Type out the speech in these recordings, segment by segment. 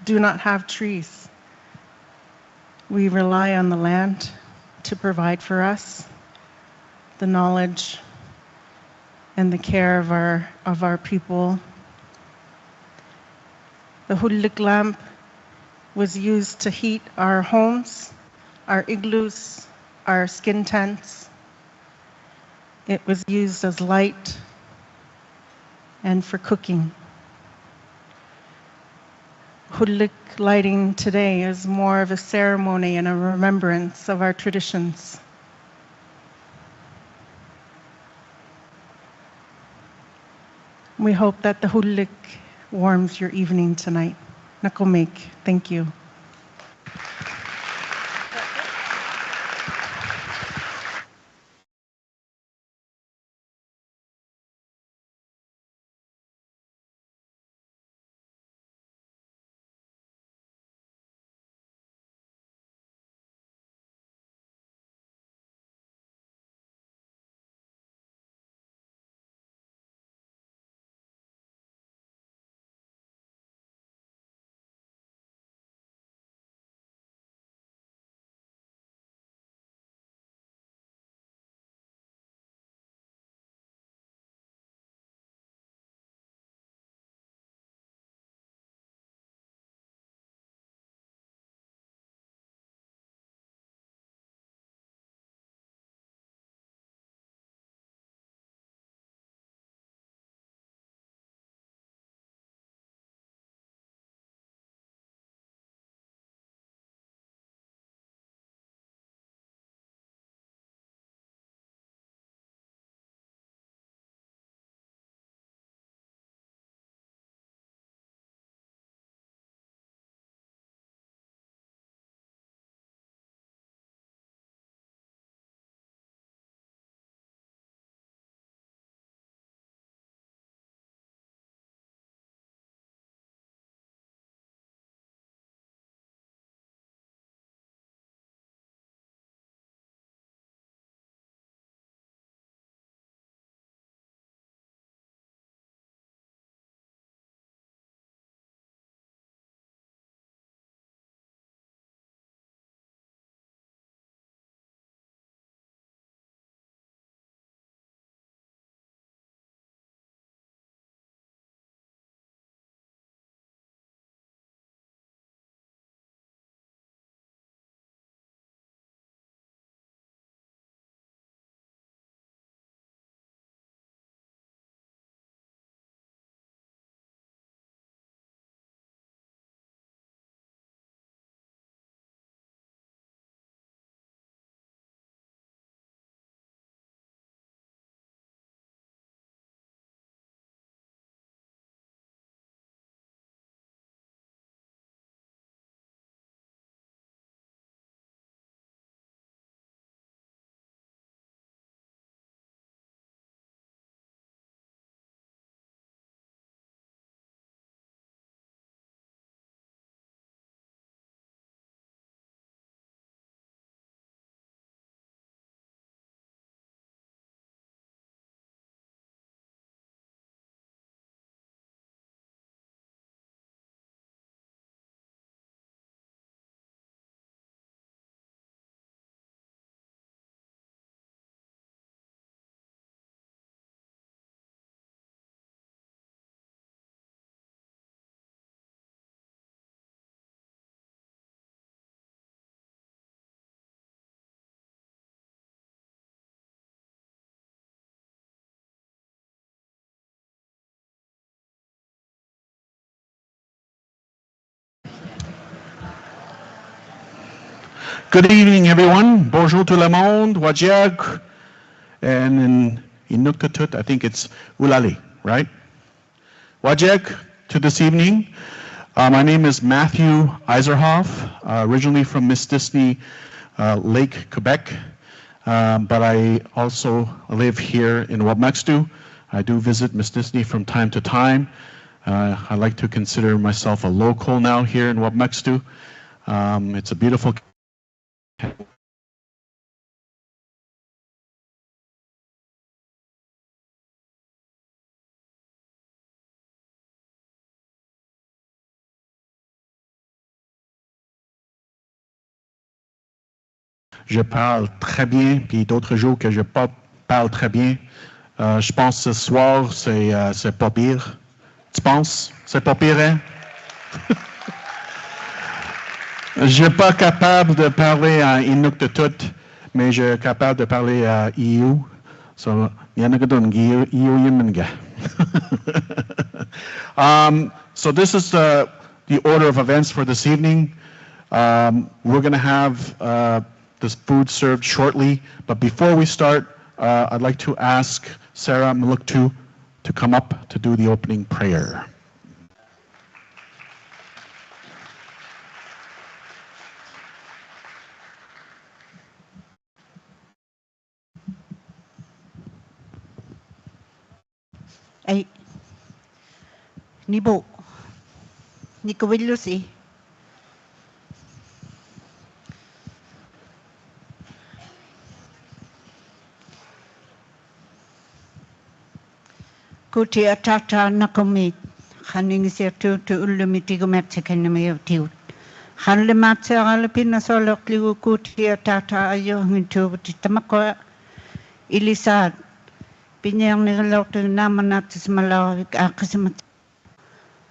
do not have trees. We rely on the land to provide for us the knowledge and the care of our people. The hullik lamp was used to heat our homes, our igloos, our skin tents. It was used as light and for cooking. Hullik lighting today is more of a ceremony and a remembrance of our traditions. We hope that the hullik warms your evening tonight. Nakomek, thank you. Good evening, everyone. Bonjour tout le monde. Wajak. And in Inuktitut, I think it's Ulali, right? Wajak to this evening. My name is Matthew Eiserhoff, originally from Miss Disney Lake, Quebec. But I also live here in Wabmextu. I do visit Miss Disney from time to time. I like to consider myself a local now here in Wabmextu. It's a beautiful je parle très bien, puis d'autres jours que je parle très bien. Je pense que ce soir, c'est pas pire. Tu penses? C'est pas pire, hein? Je suis pas capable de parler en Inuktitut, mais je suis capable de parler à EU. So, so this is the order of events for this evening. We're going to have this food served shortly, but before we start, I'd like to ask Sarah Maluktu to come up to do the opening prayer. Ay, nibo, ni kawilusi. Kuti atata nakomit, haning siya tu ulumiti gumetsa kanamayaw tiwt. Hanle matsa alapin na solok liu kuti atata ayo hintu tamako ilisad. Pinyang nilaw tu naman natin malawik akasamat.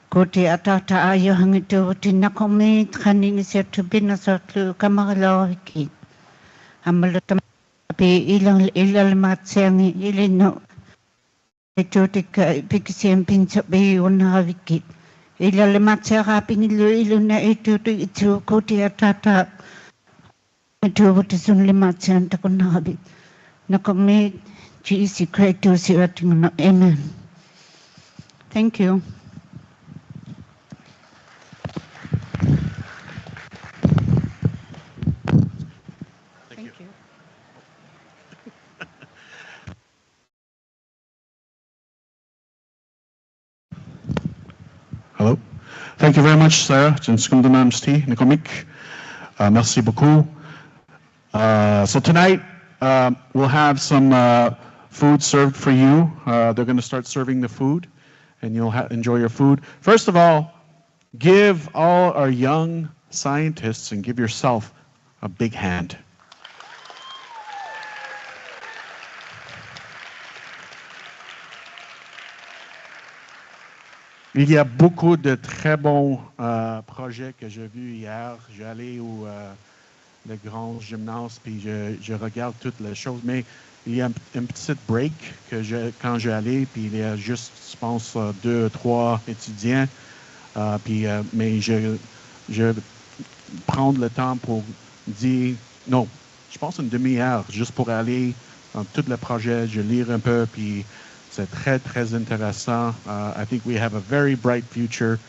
Kuti atata ayo hintu nakomit, haning siya tu pinasotlu kamakalawik. Amalutam pi ilang matsa ni ilino. Ito pikisiyang pinsabi unawikit. Ilalamat sa kaping ilo na ito kuti atata. Ito watasun limat sa antakunabit. Nakamit, Jesus Christ, si ating na. Amen. Thank you. Thank you. Hello. Thank you very much, Sarah. Merci beaucoup. So tonight, we'll have some food served for you. They're going to start serving the food, and you'll enjoy your food. First of all, give all our young scientists and give yourself a big hand. Il y a beaucoup de très bons projets que j'ai vus hier. J'ai allé au le grand gymnase puis je regarde toutes les choses. Mais il y a un petit break que quand j'ai allé puis il y a juste, je pense, 2 ou 3 étudiants. Mais je prends le temps pour dire non. Je pense une demi-heure juste pour aller dans tout le projet. Je lire un peu puis. C'est très, très intéressant. I think we have a very bright future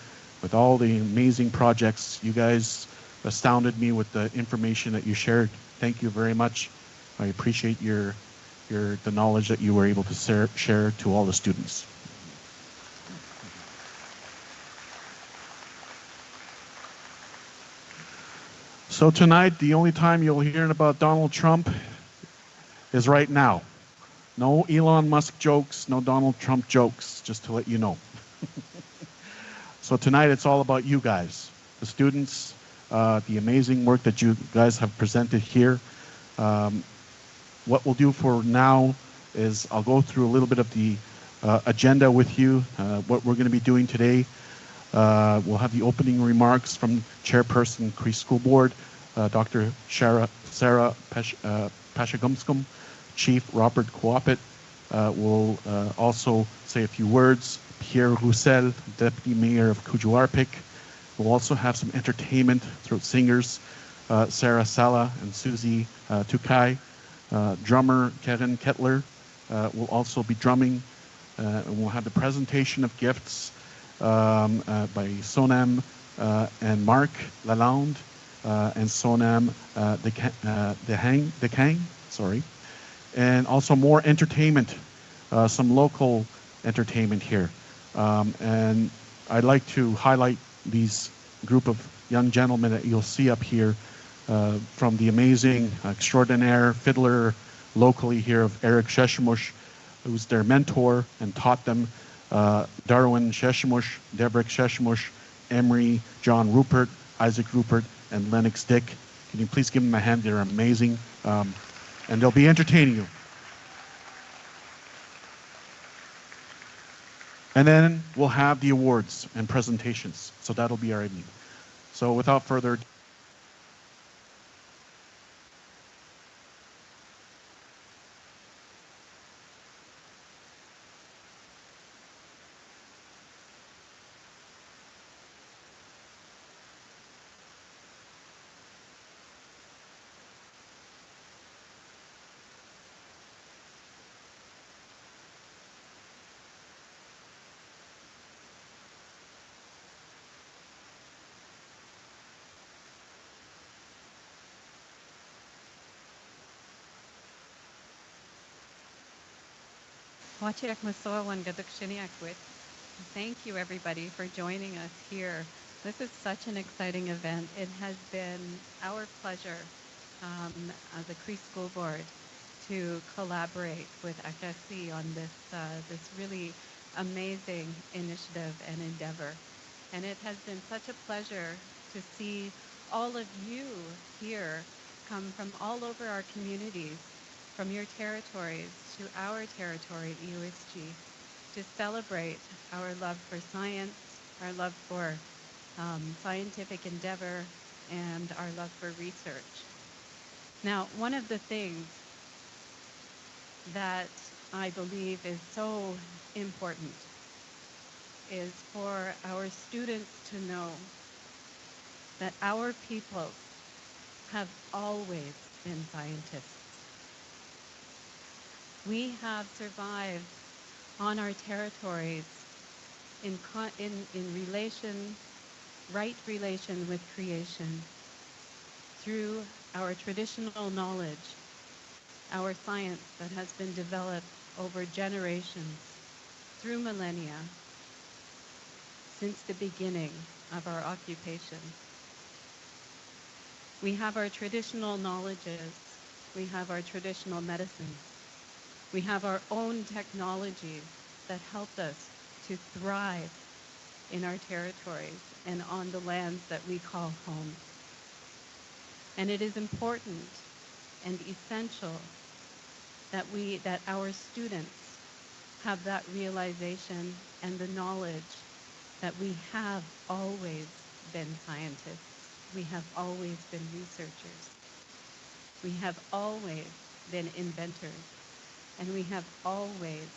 with all the amazing projects. You guys astounded me with the information that you shared. Thank you very much. I appreciate the knowledge that you were able to share to all the students. So tonight, the only time you'll hear about Donald Trump is right now. No Elon Musk jokes, no Donald Trump jokes, just to let you know. So tonight it's all about you guys, the students, the amazing work that you guys have presented here. What we'll do for now is I'll go through a little bit of the agenda with you, what we're going to be doing today. We'll have the opening remarks from Chairperson Cree School Board, Dr. Sarah Pashagumskum. Chief Robert Kwapit will also say a few words. Pierre Roussel, Deputy Mayor of Kujuarpik. We'll also have some entertainment through singers, Sarah Sala and Susie Tukai. Drummer Karen Kettler will also be drumming. And we'll have the presentation of gifts by Sonam and Mark Lalonde and Sonam Dekang, sorry. And also more entertainment, some local entertainment here. And I'd like to highlight these group of young gentlemen that you'll see up here from the amazing, extraordinaire fiddler locally here of Eric Sheshemush, who's their mentor and taught them, Darwin Sheshemush, Debrick Sheshemush, Emery, John Rupert, Isaac Rupert, and Lennox Dick. Can you please give them a hand? They're amazing, and they'll be entertaining you. And then we'll have the awards and presentations. So that'll be our evening. So without further ado, Wachirak Masoawan Gadukshiniakwit. Thank you, everybody, for joining us here. This is such an exciting event. It has been our pleasure as a Cree School Board to collaborate with HSC on this really amazing initiative and endeavor. And it has been such a pleasure to see all of you here come from all over our communities, from your territories to our territory, EOSG, to celebrate our love for science, our love for scientific endeavor, and our love for research. Now, one of the things that I believe is so important is for our students to know that our people have always been scientists. We have survived on our territories in right relation with creation through our traditional knowledge, our science that has been developed over generations, through millennia, since the beginning of our occupation. We have our traditional knowledges, we have our traditional medicines, we have our own technologies that help us to thrive in our territories and on the lands that we call home. And it is important and essential that our students have that realization and the knowledge that we have always been scientists. We have always been researchers. We have always been inventors. And we have always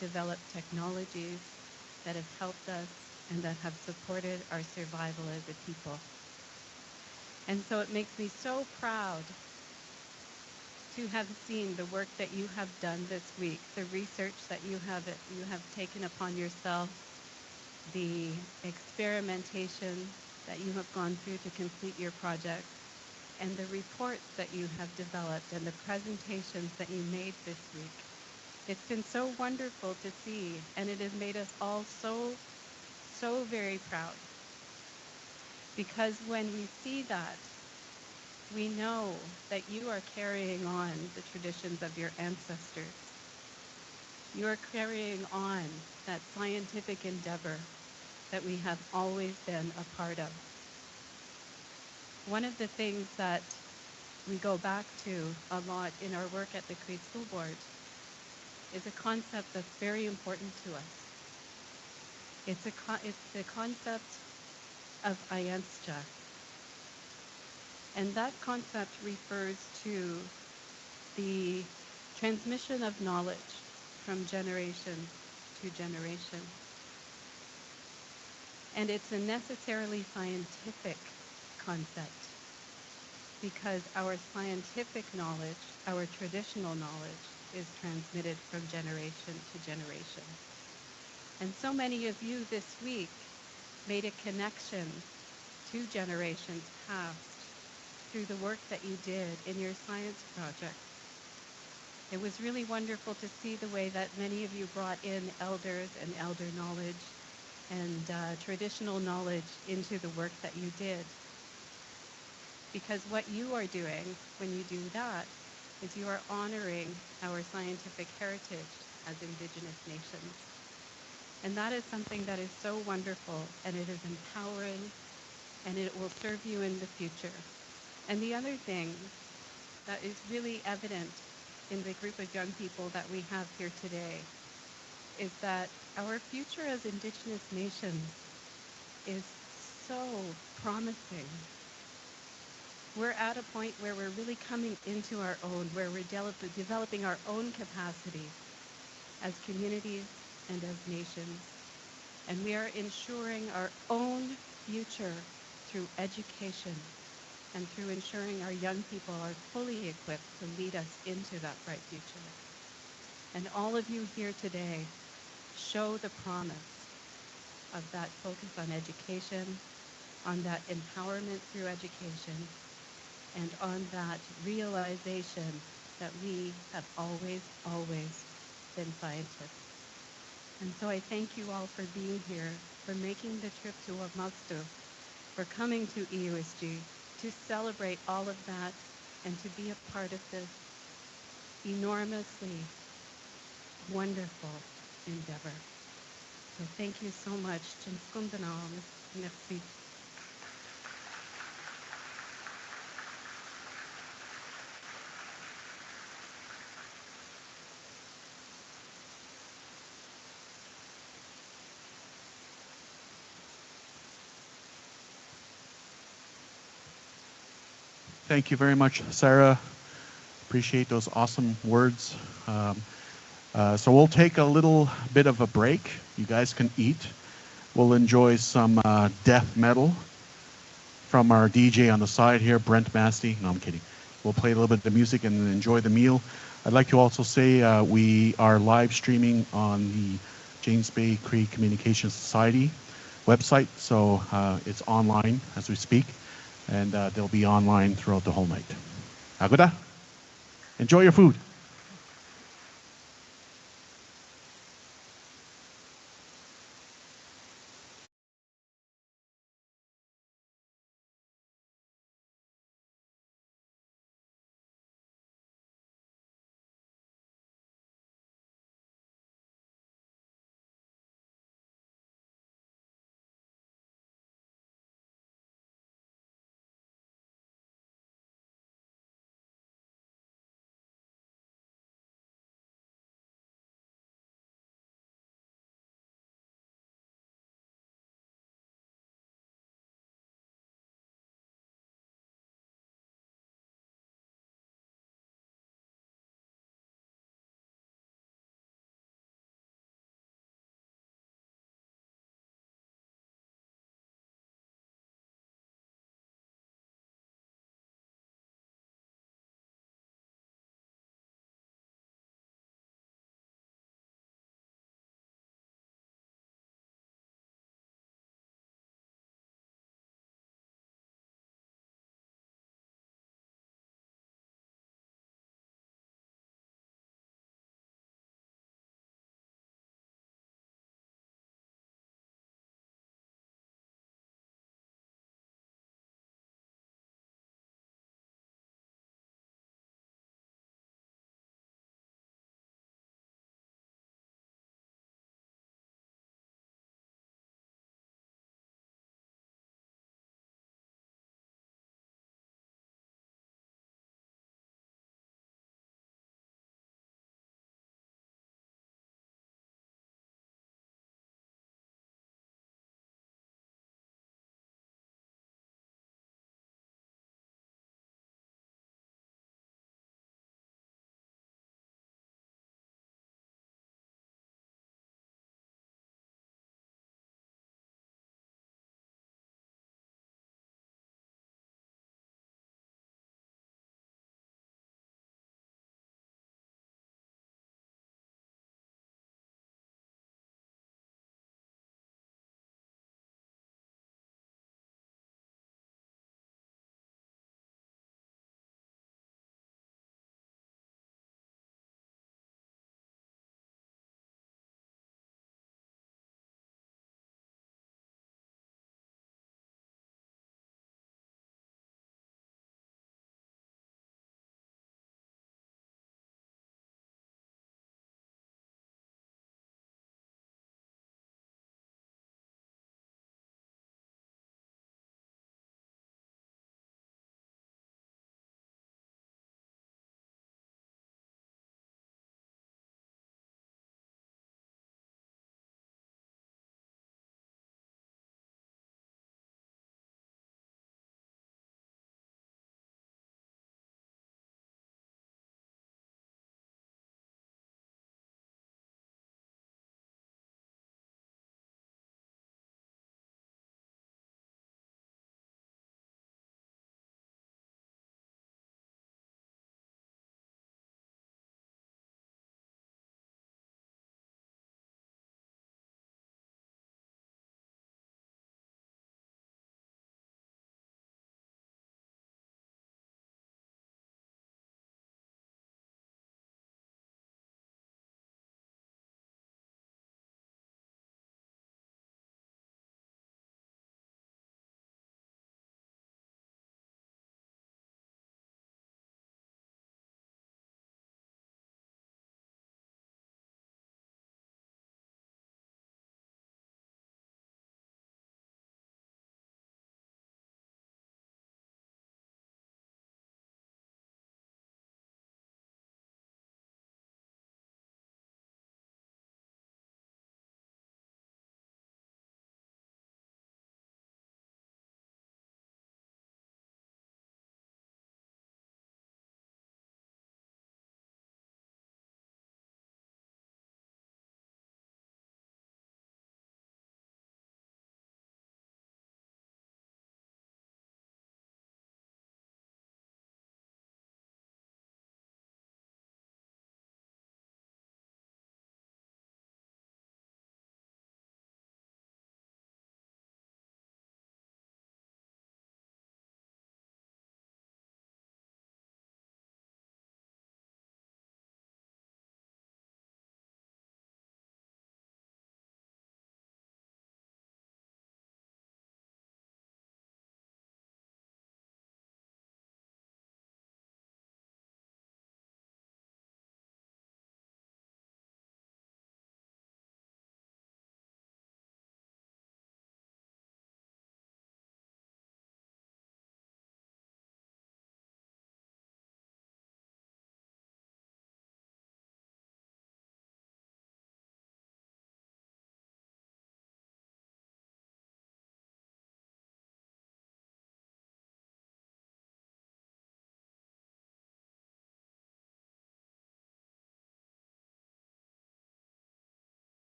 developed technologies that have helped us and that have supported our survival as a people. And so it makes me so proud to have seen the work that you have done this week, the research that you have taken upon yourself, the experimentation that you have gone through to complete your project, and the reports that you have developed and the presentations that you made this week. It's been so wonderful to see, and it has made us all so very proud. Because when we see that, we know that you are carrying on the traditions of your ancestors. You are carrying on that scientific endeavor that we have always been a part of. One of the things that we go back to a lot in our work at the Cree School Board is a concept that's very important to us. It's the concept of Ayanscha. And that concept refers to the transmission of knowledge from generation to generation. And it's a necessarily scientific concept because our scientific knowledge, our traditional knowledge, is transmitted from generation to generation. And so many of you this week made a connection to generations past through the work that you did in your science project. It was really wonderful to see the way that many of you brought in elders and elder knowledge and traditional knowledge into the work that you did. Because what you are doing when you do that is you are honoring our scientific heritage as Indigenous nations. And that is something that is so wonderful, and it is empowering, and it will serve you in the future. And the other thing that is really evident in the group of young people that we have here today is that our future as Indigenous nations is so promising. We're at a point where we're really coming into our own, where we're developing our own capacity as communities and as nations. And we are ensuring our own future through education and through ensuring our young people are fully equipped to lead us into that bright future. And all of you here today show the promise of that focus on education, on that empowerment through education, and on that realization that we have always, always been scientists. And so I thank you all for being here, for making the trip to Wamastu, for coming to EUSG, to celebrate all of that and to be a part of this enormously wonderful endeavor. So thank you so much. Merci. Thank you very much, Sarah. Appreciate those awesome words. So we'll take a little bit of a break. You guys can eat. We'll enjoy some death metal from our DJ on the side here, Brent Masty. No, I'm kidding. We'll play a little bit of music and enjoy the meal. I'd like to also say we are live streaming on the James Bay Cree Communication Society website. So it's online as we speak, and they'll be online throughout the whole night. Agoda, enjoy your food.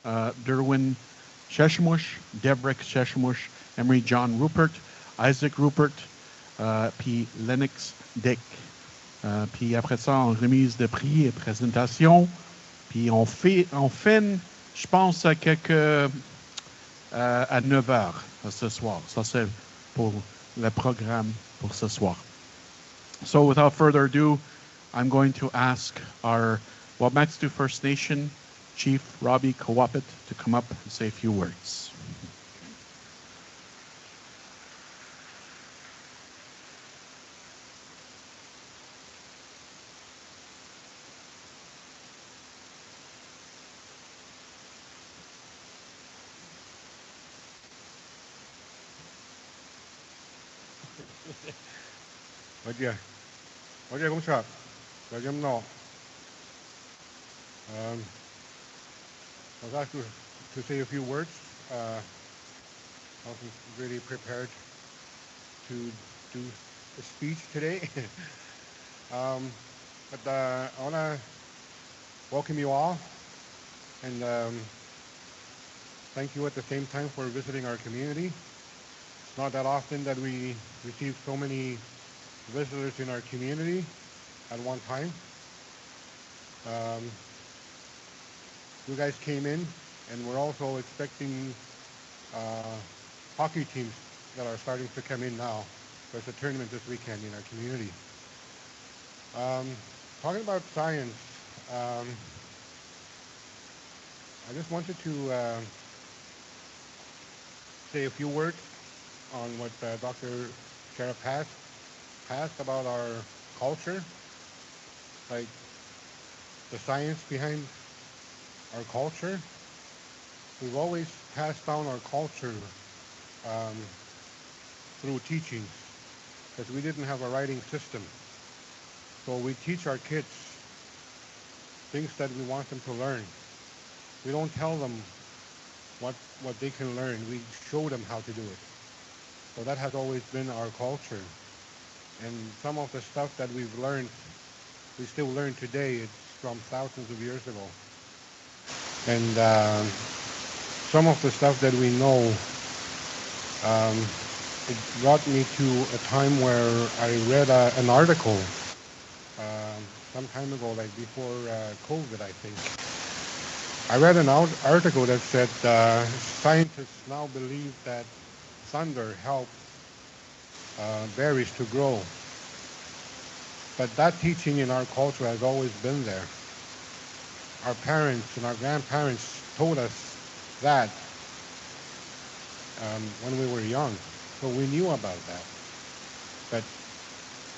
Derwin Sheshemush, Debrick Sheshemush, Emery John Rupert, Isaac Rupert, puis Lennox Dick. Puis après ça, en remise de prix et présentation. Puis on fait, je pense, à à 9 heures ce soir. Ça, c'est pour le programme pour ce soir. So without further ado, I'm going to ask our Wamatsu First Nation Chief Robbie Kawapit to come up and say a few words. Oye, kumcha, I'm no. I was asked to say a few words. I wasn't really prepared to do a speech today. But I want to welcome you all and thank you at the same time for visiting our community. It's not that often that we receive so many visitors in our community at one time. You guys came in, and we're also expecting hockey teams that are starting to come in now. There's a tournament this weekend in our community. Talking about science, I just wanted to say a few words on what Dr. Sheriff passed about our culture, like the science behind our culture. We've always passed down our culture through teachings because we didn't have a writing system. So we teach our kids things that we want them to learn. We don't tell them what they can learn. We show them how to do it. So that has always been our culture. And some of the stuff that we've learned, we still learn today. It's from thousands of years ago. And some of the stuff that we know, it brought me to a time where I read an article some time ago, like before COVID, I think. I read an article that said scientists now believe that thunder helps berries to grow. But that teaching in our culture has always been there. Our parents and our grandparents told us that when we were young, so we knew about that. But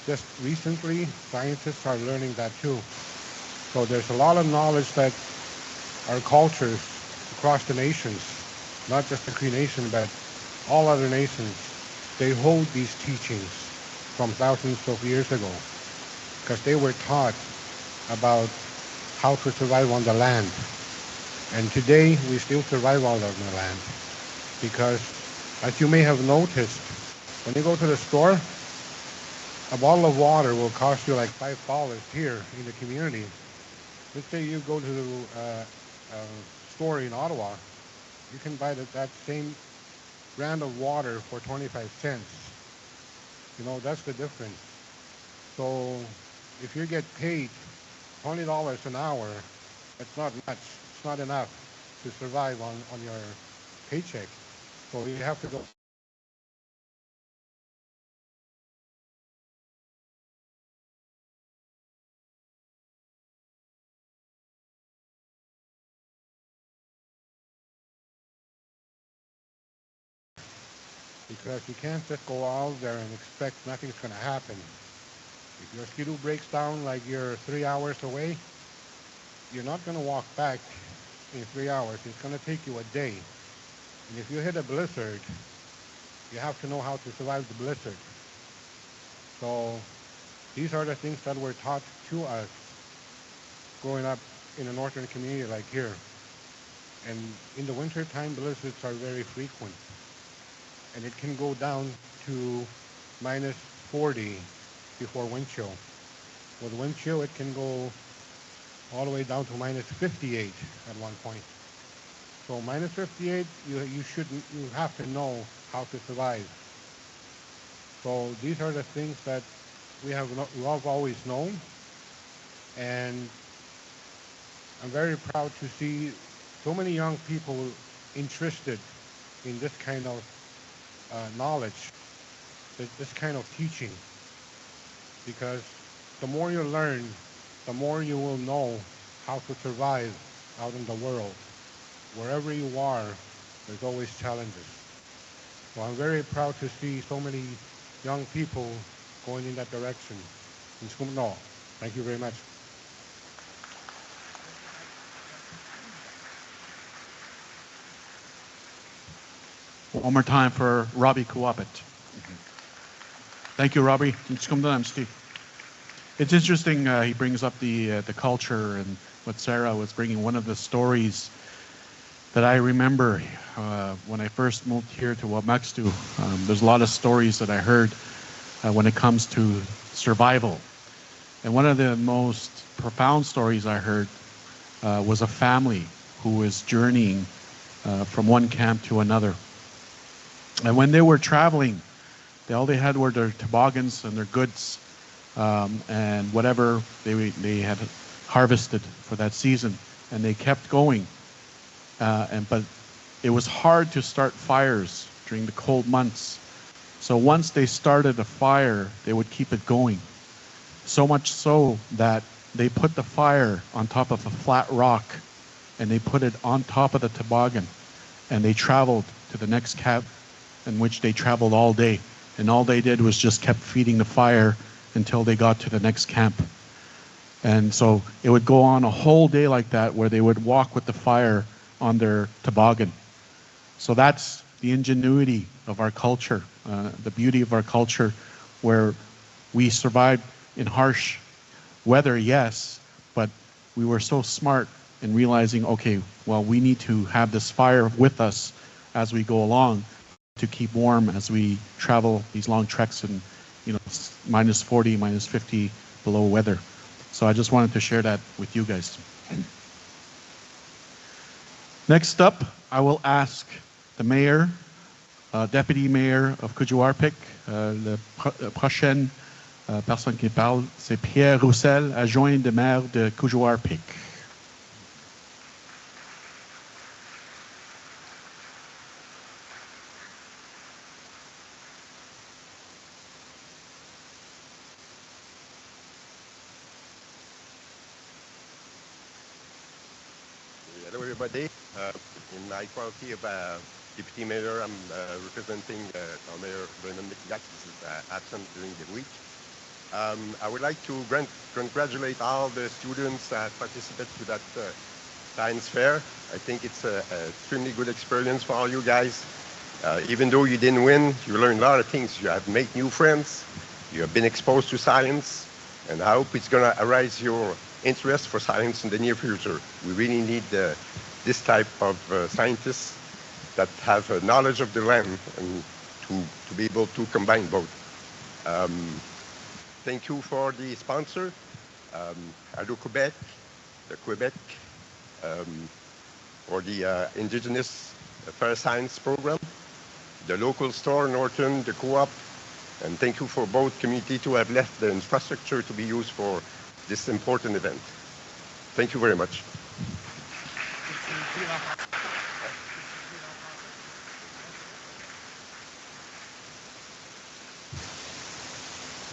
just recently, scientists are learning that too. So there's a lot of knowledge that our cultures across the nations, not just the Cree Nation, but all other nations, they hold these teachings from thousands of years ago because they were taught about how to survive on the land. And today, we still survive on the land because, as you may have noticed, when you go to the store, a bottle of water will cost you like $5 here in the community. Let's say you go to a store in Ottawa, you can buy that same brand of water for 25 cents. You know, that's the difference. So if you get paid $20 an hour, it's not much. It's not enough to survive on your paycheck. So you have to go. Because you can't just go out there and expect nothing's going to happen. If your skidoo breaks down like you're 3 hours away, you're not going to walk back in 3 hours. It's going to take you a day. And if you hit a blizzard, you have to know how to survive the blizzard. So these are the things that were taught to us growing up in a northern community like here. And in the wintertime, blizzards are very frequent. And it can go down to minus 40 before wind chill. With wind chill, it can go all the way down to minus 58 at one point. So minus 58, you have to know how to survive. So these are the things that we have always known, and I'm very proud to see so many young people interested in this kind of knowledge, this kind of teaching, because the more you learn, the more you will know how to survive out in the world. Wherever you are, there's always challenges. So I'm very proud to see so many young people going in that direction. In Skumno. Thank you very much. One more time for Robbie Kuwapit. Thank you, Robbie. It's interesting he brings up the culture and what Sarah was bringing. One of the stories that I remember when I first moved here to Wabmaxtu, there's a lot of stories that I heard when it comes to survival. And one of the most profound stories I heard was a family who was journeying from one camp to another. And when they were traveling, all they had were their toboggans and their goods and whatever they had harvested for that season. And they kept going. But it was hard to start fires during the cold months. So once they started a fire, they would keep it going. So much so that they put the fire on top of a flat rock and they put it on top of the toboggan. And they traveled to the next camp, in which they traveled all day. And all they did was just kept feeding the fire until they got to the next camp. And so it would go on a whole day like that, where they would walk with the fire on their toboggan. So that's the ingenuity of our culture, the beauty of our culture, where we survived in harsh weather, yes, but we were so smart in realizing, okay, well, we need to have this fire with us as we go along to keep warm as we travel these long treks in, minus 40, minus 50 below weather. So I just wanted to share that with you guys. Next up, I will ask the mayor, deputy mayor of Kujuwarpik. La prochaine personne qui parle, c'est Pierre Roussel, adjoint de maire de Kujuwarpik. Hello, everybody. In my quality of deputy mayor, I'm representing our mayor, Bernard McGack. This is absent during the week. I would like to congratulate all the students that participated to that science fair. I think it's an extremely good experience for all you guys. Even though you didn't win, you learned a lot of things. You have made new friends. You have been exposed to science. And I hope it's going to arise your interest for science in the near future. We really need this type of scientists that have a knowledge of the land and to be able to combine both. Thank you for the sponsor, Aldo Quebec, the Quebec, for the Indigenous Fair Science Program, the local store, Norton, the co-op, and thank you for both community to have left the infrastructure to be used for this important event. Thank you very much.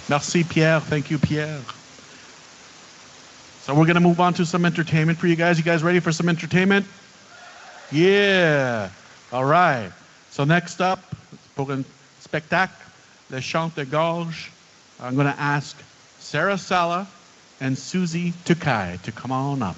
Merci, Pierre. Thank you, Pierre. So we're going to move on to some entertainment for you guys. You guys ready for some entertainment? Yeah. All right. So next up, pour un spectacle, Le Chant de Gorge, I'm going to ask Sarah Sala and Susie Tukai to come on up.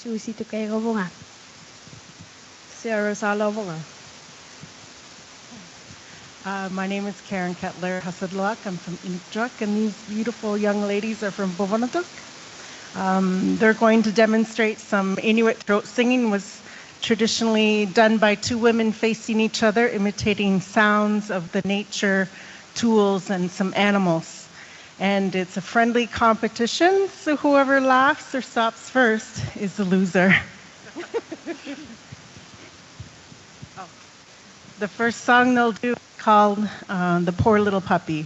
Susi to kay Robonga. Sarah Salovonga. My name is Karen Kettler Hasadluak. I'm from Inukjuak, and these beautiful young ladies are from Bovanatuk. They're going to demonstrate some Inuit throat singing. Was traditionally done by two women facing each other, imitating sounds of the nature, tools, and some animals. And it's a friendly competition, so whoever laughs or stops first is the loser. The first song they'll do is called The Poor Little Puppy.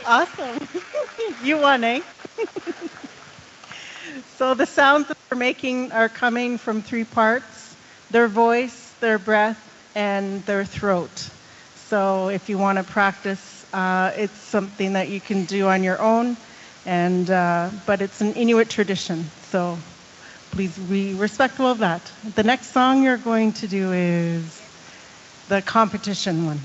Awesome. You won, eh? So the sounds that they're making are coming from three parts: their voice, their breath, and their throat. So if you want to practice, it's something that you can do on your own, and but it's an Inuit tradition, so please be respectful of that. The next song you're going to do is the competition one.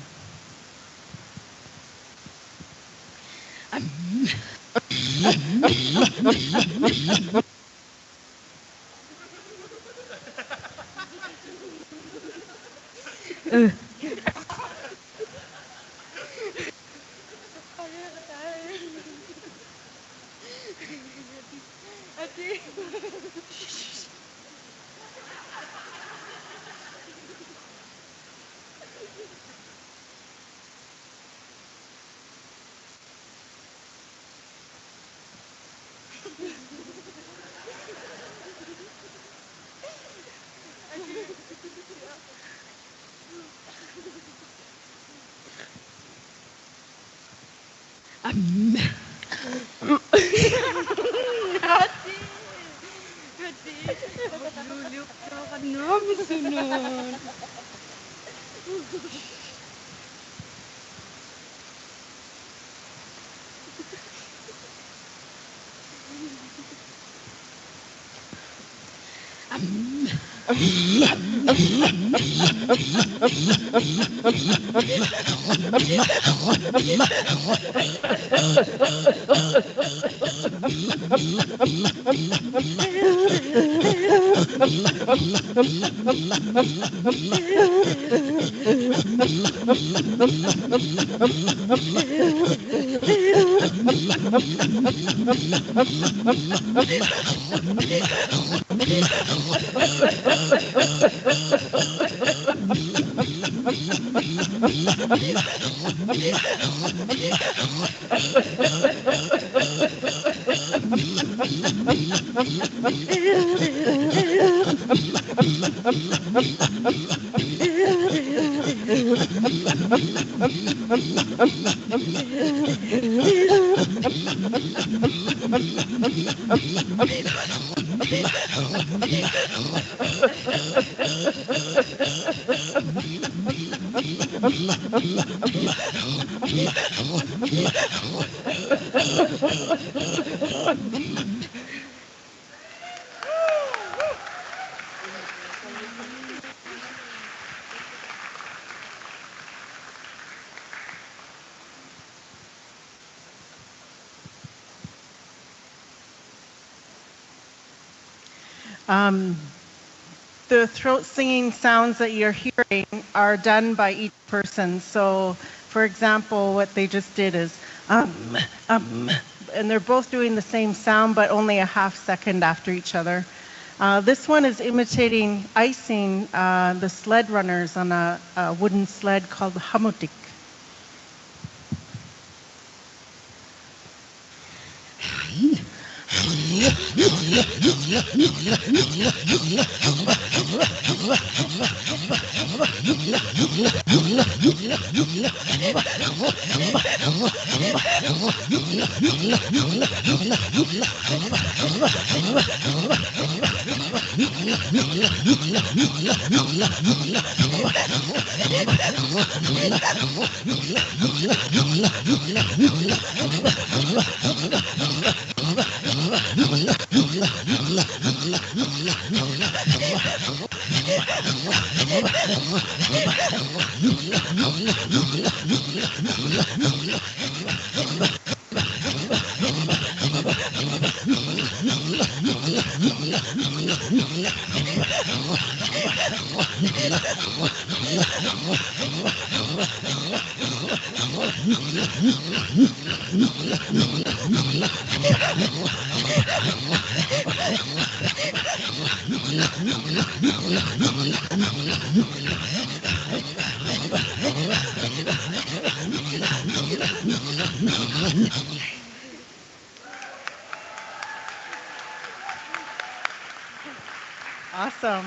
The throat singing sounds that you're hearing are done by each person. So, for example, what they just did is, and they're both doing the same sound, but only a half second after each other. This one is imitating icing the sled runners on a wooden sled called hamutik. Awesome.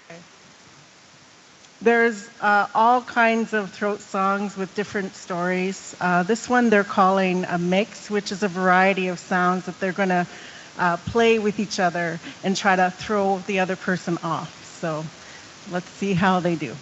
Okay. There's all kinds of throat songs with different stories. This one they're calling a mix, which is a variety of sounds that they're going to play with each other and try to throw the other person off. So let's see how they do.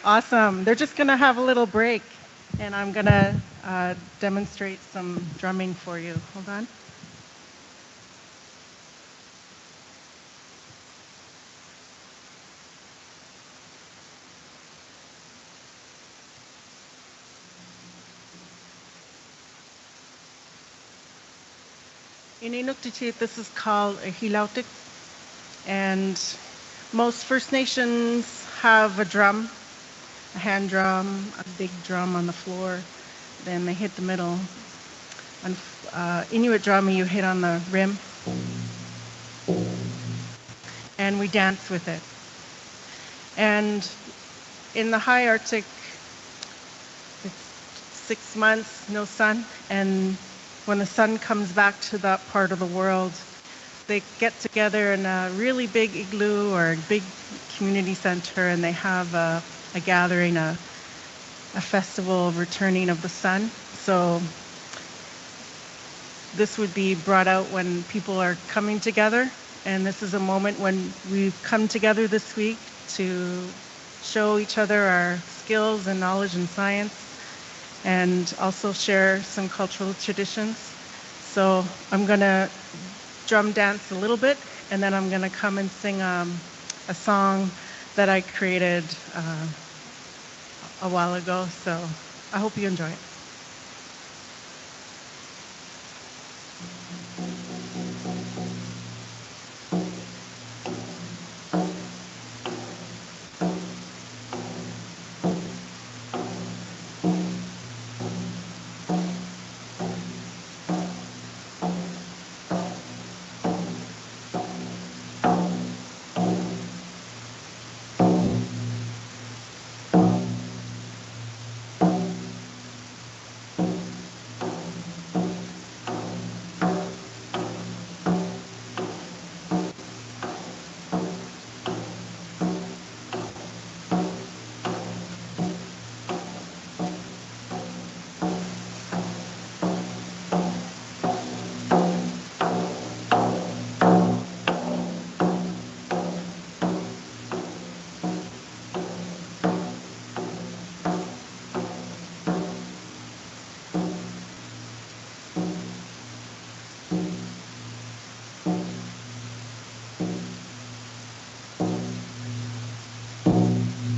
Awesome. They're just going to have a little break, and I'm going to demonstrate some drumming for you. Hold on. In Inuktitut, this is called a hilautik, and most First Nations have a drum, a hand drum, a big drum on the floor. Then they hit the middle. On Inuit drum, you hit on the rim, and we dance with it. And in the high Arctic, it's 6 months, no sun, and when the sun comes back to that part of the world, they get together in a really big igloo or a big community center, and they have a gathering, a festival of returning of the sun. So this would be brought out when people are coming together, and this is a moment when we've come together this week to show each other our skills and knowledge and science, and also share some cultural traditions. So I'm going to drum dance a little bit, and then I'm going to come and sing a song that I created a while ago. So I hope you enjoy it.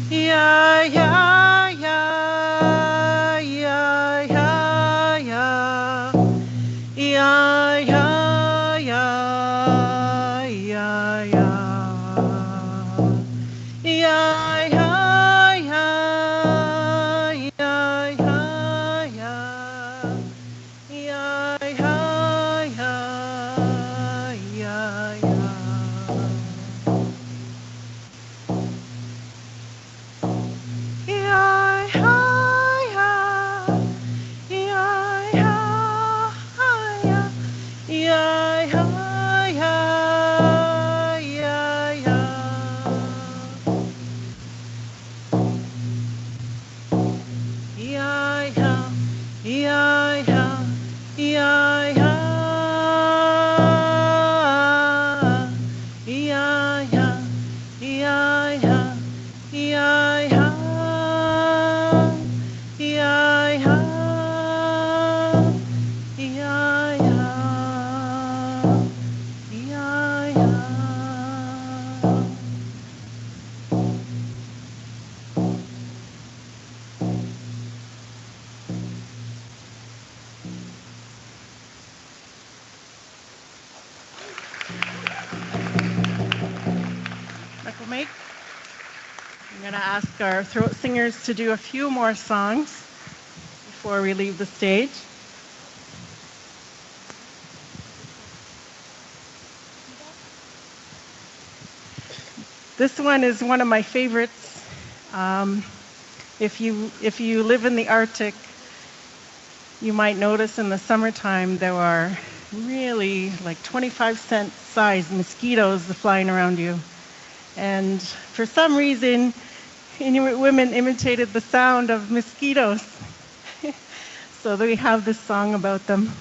Yeah, yeah, yeah, yeah, yeah, yeah. Yeah, yeah, yeah, yeah, yeah. Yeah, yeah, yeah, yeah, yeah, yeah. Yeah, yeah, yeah, yeah, yeah. Yeah, yeah, yeah, yeah, yeah, yeah. Yeah, yeah, yeah, yeah, yeah. Yeah, yeah, yeah, yeah, yeah, yeah. Yeah, yeah, yeah, yeah, yeah, yeah. Yeah, yeah, yeah, yeah, yeah, yeah. Michael Mate, I'm going to ask our throat singers to do a few more songs before we leave the stage. This one is one of my favorites. If you live in the Arctic, you might notice in the summertime there are really like 25-cent size mosquitoes flying around you. And for some reason, Inuit women imitated the sound of mosquitoes. So we have this song about them.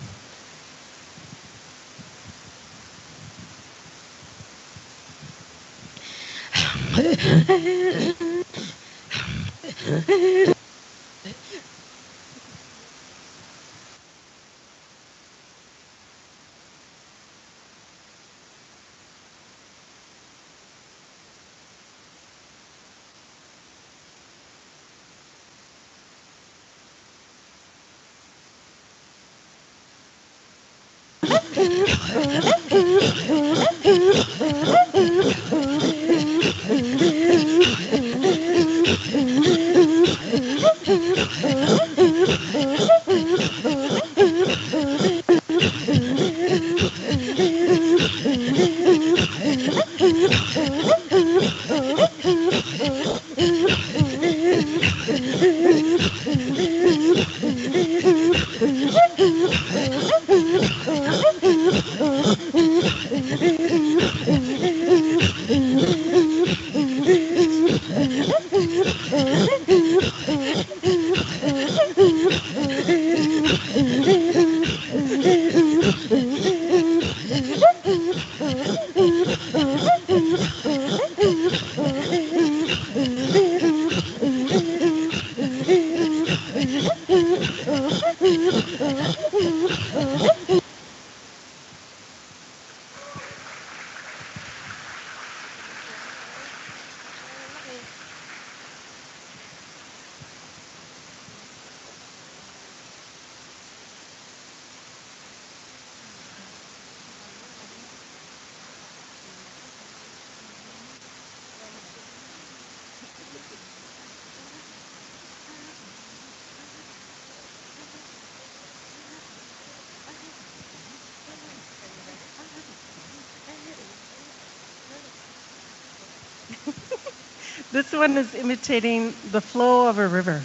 This one is imitating the flow of a river.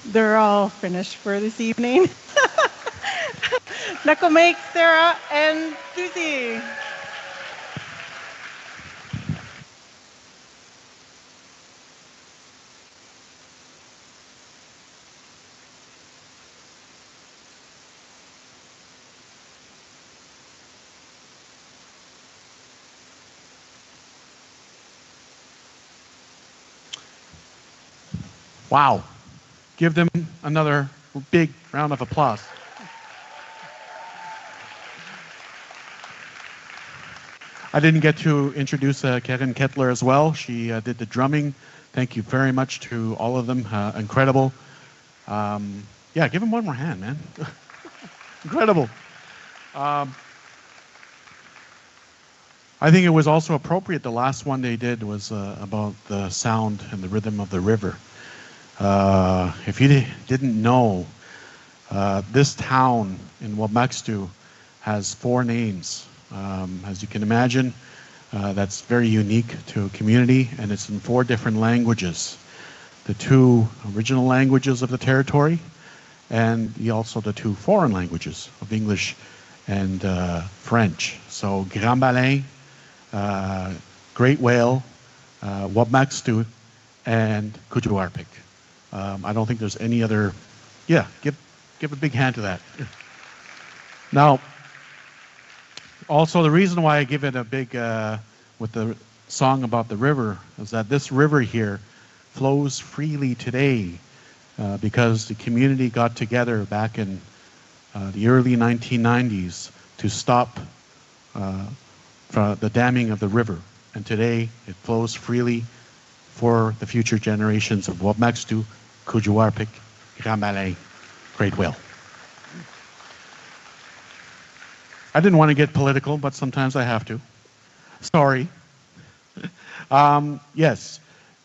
They're all finished for this evening. Nakamake, Sarah, and Susie. Wow. Give them another big round of applause. I didn't get to introduce Karen Kettler as well. She did the drumming. Thank you very much to all of them. Incredible. Yeah, give them one more hand, man. Incredible. I think it was also appropriate. The last one they did was about the sound and the rhythm of the river. If you didn't know, this town in Wabmaxtu has 4 names. As you can imagine, that's very unique to a community, and it's in 4 different languages. The 2 original languages of the territory, and also the 2 foreign languages of English and French. So Grand Baleine, Great Whale, Wabmaxtu, and Kujuarpik. I don't think there's any other. Yeah, give a big hand to that. Now, also the reason why I give it a big with the song about the river is that this river here flows freely today because the community got together back in the early 1990s to stop from the damming of the river. And today it flows freely for the future generations of Wabmaxtu, Kujuwarpik, Ramalay, Great Whale. I didn't want to get political, but sometimes I have to. Sorry. Yes,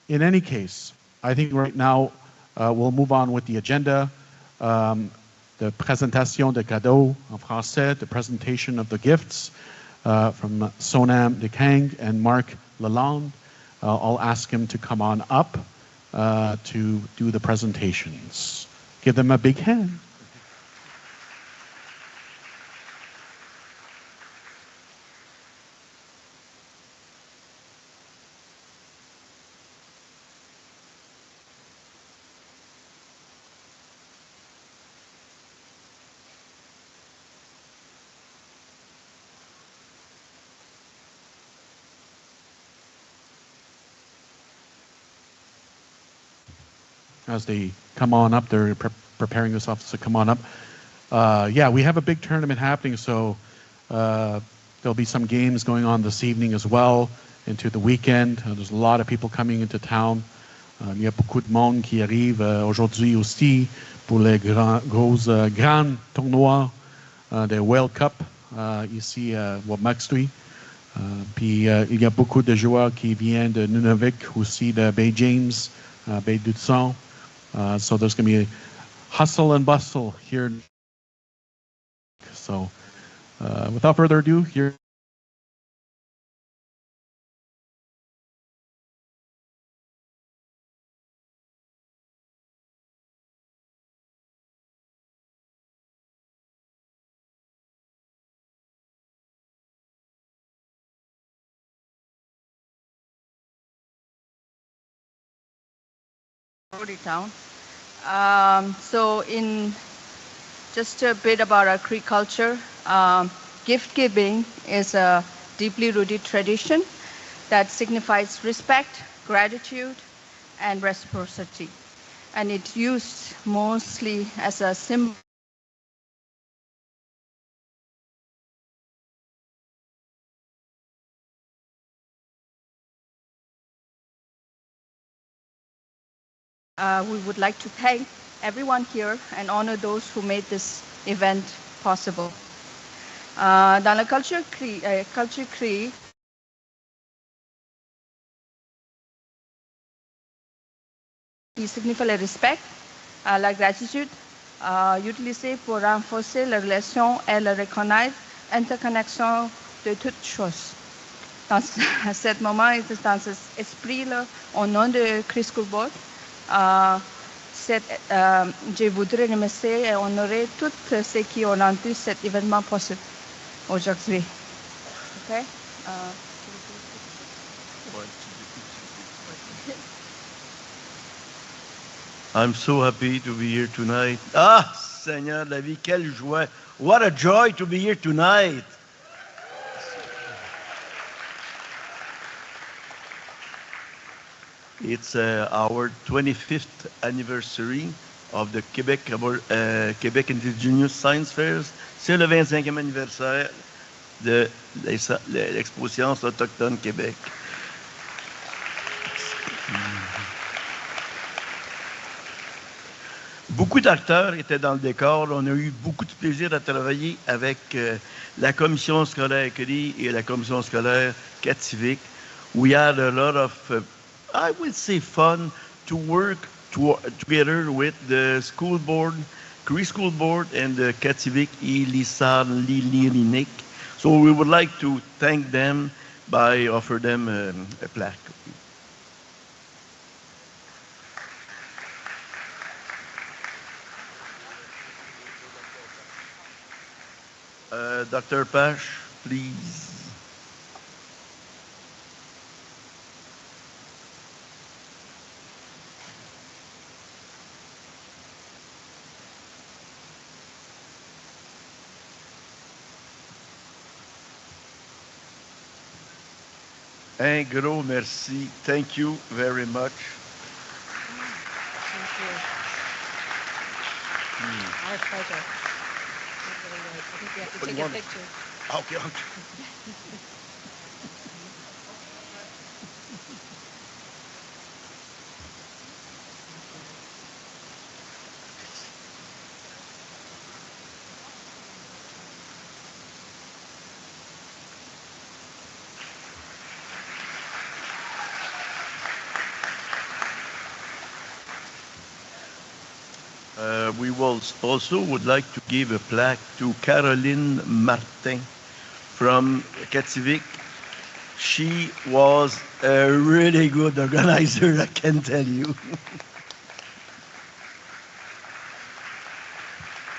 in any case, I think right now we'll move on with the agenda. The présentation de cadeaux en français, the presentation of the gifts from Sonam Dekang and Mark Lalonde. I'll ask him to come on up to do the presentations. Give them a big hand. As they come on up, they're preparing themselves to come on up. Yeah, we have a big tournament happening, so there'll be some games going on this evening as well into the weekend. There's a lot of people coming into town. Il y a beaucoup de monde qui arrive aujourd'hui aussi pour les grands tournois de World Cup ici à Wabmaxtui. Puis il y a beaucoup de joueurs qui viennent de Nunavik, aussi de Bay James, Bay d'Hudson. So there's going to be a hustle and bustle here. So without further ado, here. Town. So in just a bit about our Cree culture, gift giving is a deeply rooted tradition that signifies respect, gratitude, and reciprocity. And it's used mostly as a symbol we would like to thank everyone here and honor those who made this event possible. Dans la culture Cree, qui signifie le respect, la gratitude, utilisée pour renforcer la relation et la reconnaître interconnexion de toutes choses. Dans ce moment, dans cet esprit-là, au nom de Cree School Board, je voudrais remercier et honorer tous ceux qui ont rendu cet événement possible aujourd'hui. Okay? I'm so happy to be here tonight. Ah, Seigneur de la vie, quelle joie. What a joy to be here tonight. It's our 25th anniversary of the Quebec Indigenous Science Fairs. C'est le 25e anniversaire de l'exposition autochtone Québec. Beaucoup d'acteurs étaient dans le décor. On a eu beaucoup de plaisir à travailler avec la commission scolaire Cree et la commission scolaire Kativik. We had a lot of I would say fun to work together with the school board, Cree School Board, and the Kativik et Lisan Lilinik. So we would like to thank them by offer them a plaque. Dr. Pash, please. Un gros merci. Thank you very much. Thank you. Our pleasure. It really was. I think we have to take a picture. OK, OK. We will also would like to give a plaque to Caroline Martin from Kativik. She was a really good organizer, I can tell you.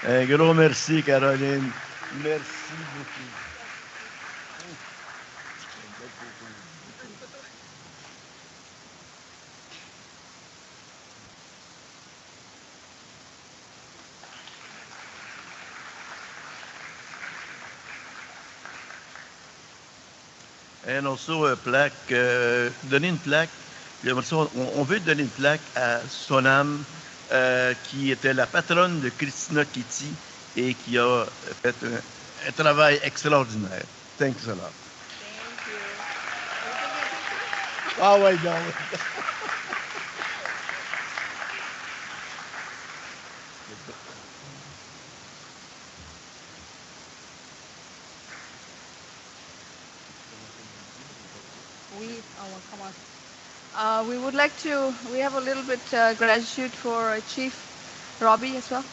Un gros merci, Caroline. Merci beaucoup. And also a plaque, donner une plaque. Puis après ça, on veut donner une plaque à Sonam, qui était la patronne de Christina Kitty et qui a fait un travail extraordinaire. Thanks a lot. Thank you. Ah ouais, non. Come on. We have a little bit gratitude for Chief Robbie as well.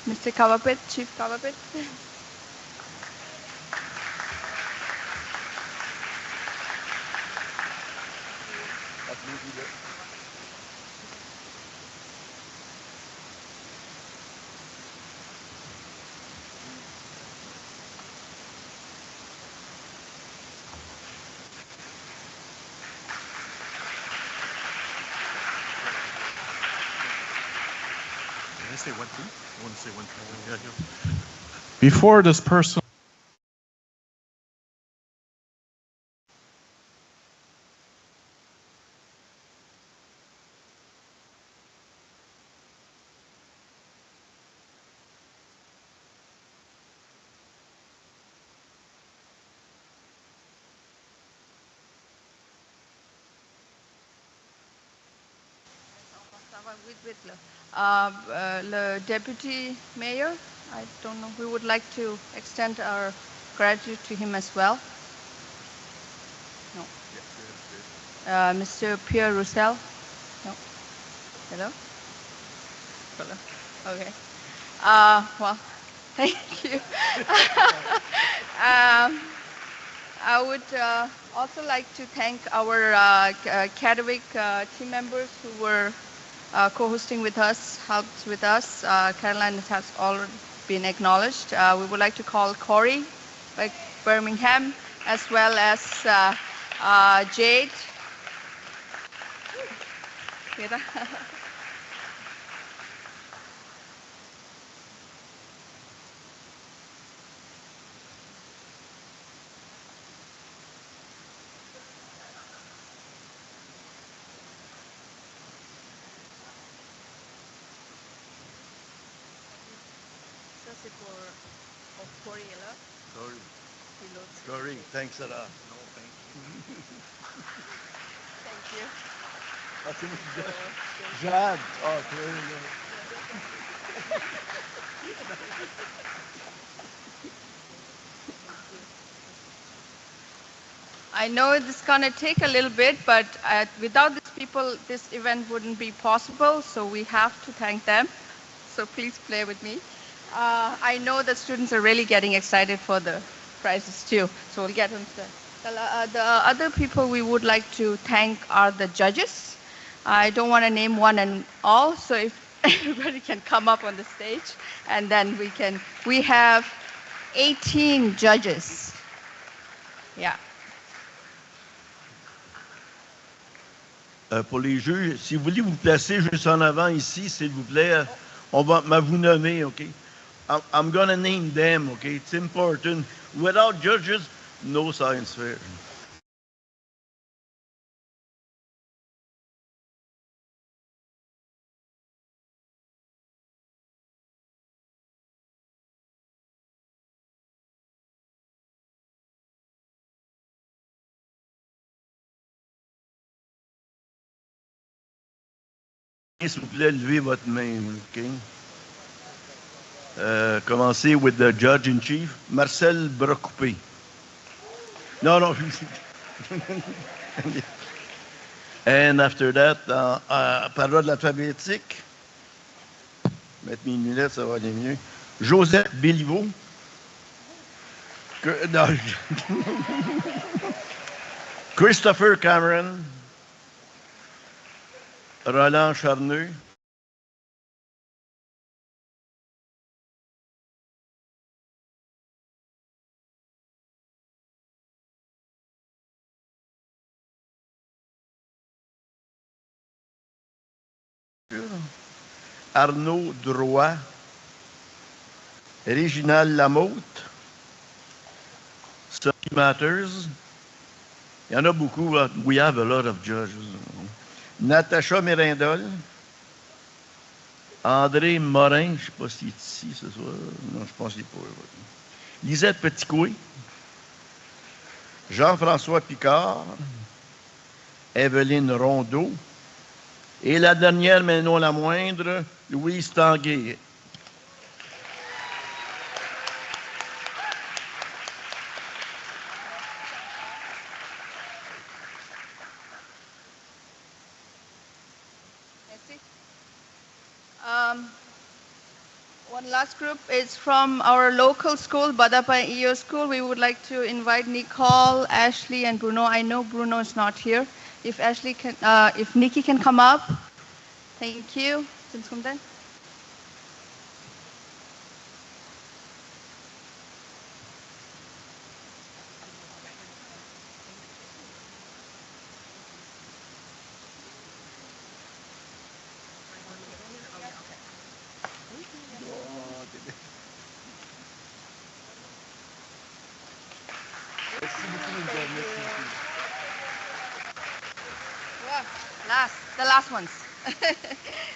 Mr. Kavapit, Chief Kavapit. Say one thing. I want to say one thing. Yeah, yeah. Before this person. Le Deputy Mayor, I don't know, we would like to extend our gratitude to him as well. No. Mr. Pierre Roussel? No. Hello? Hello. Okay. Well, thank you. I would also like to thank our Catwick team members who were co-hosting with us, helped with us. Caroline has already been acknowledged. We would like to call Corey, like Birmingham, as well as Jade. Ça c'est pour Corey est là. Corey. Puis l'autre, c'est Corey, thanks a lot. No, thank you. Thank you. Ah, c'est moi qui dis. Jade. Ah, I know it's going to take a little bit, but without these people, this event wouldn't be possible, so we have to thank them. So please play with me. I know that students are really getting excited for the prizes too, so we'll get into that. The other people we would like to thank are the judges. I don't want to name one and all, so if everybody can come up on the stage, and then we have 18 judges. Yeah. Pour les jeux, si vous voulez vous placer juste en avant ici, s'il vous plaît, on va vous nommer, OK? I'm gonna name them, OK? It's important. Without judges, no science fair. s'il vous plaît, levez votre main. OK? Commencez with the judge in chief, Marcel Brocoupé. No, no. And after that, par ordre alphabétique, mettre mes lunettes, ça va aller mieux. Joseph Béliveau. No. Christopher Cameron. Roland Charneux. Arnaud Drouat, Réginald Lamotte, Sophie Matters. Il y en a beaucoup. We have a lot of judges. Natacha Mirindol, André Morin, je ne sais pas s'il est ici ce soir. Non, je pense qu'il n'est pas. Lisette Petitcoué, Jean-François Picard, Evelyne Rondeau, et la dernière, mais non la moindre, Louise Tanguay. One last group is from our local school, Badapa EO School. We would like to invite Nicole, Ashley, and Bruno. I know Bruno is not here. If Ashley can, if Nikki can come up, thank you. The last ones.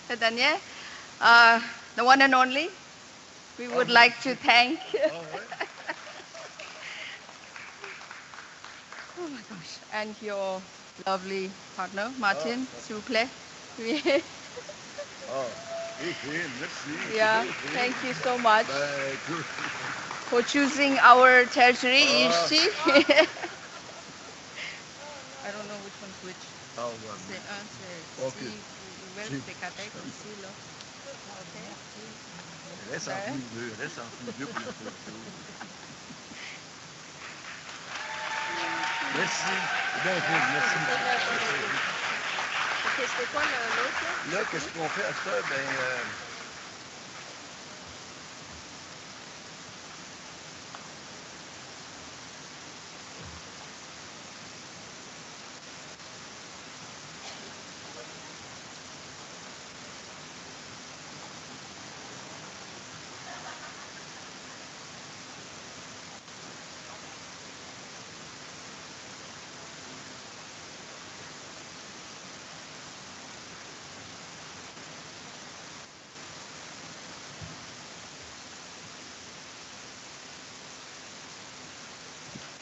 The dernier, the one and only. We would like to thank. Oh my gosh! And your lovely partner, Martin, s'il vous plaît. Yeah, thank you so much for choosing our territory ici. I don't know which one's which. C'est un, c'est ici, ouvert, c'est quatre ici, là. OK. Reste entre les deux pour le photo. Merci. Bien fait, merci. OK, c'était quoi l'autre? Là, qu'est-ce qu'on fait à ça? Ben,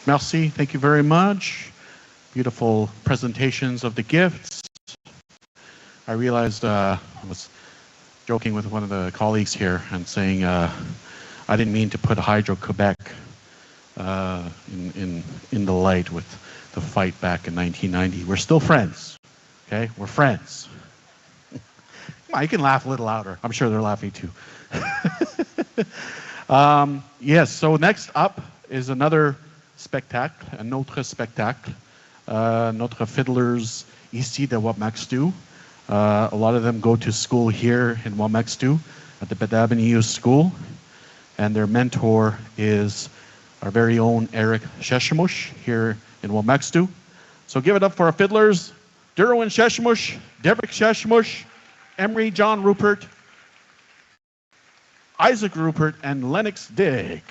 Merci. Thank you very much. Beautiful presentations of the gifts. I realized I was joking with one of the colleagues here and saying I didn't mean to put Hydro-Quebec in the light with the fight back in 1990. We're still friends. Okay? We're friends. You can laugh a little louder. I'm sure they're laughing too. Yes, so next up is another spectacle, un autre spectacle. Notre fiddlers ici de Wapmaxtu. A lot of them go to school here in Wapmaxtu at the Bedabaniu School. And their mentor is our very own Eric Sheshemush here in Wapmaxtu. So give it up for our fiddlers, Derwin Sheshemush, Derek Sheshemush, Emery John Rupert, Isaac Rupert, and Lennox Dick.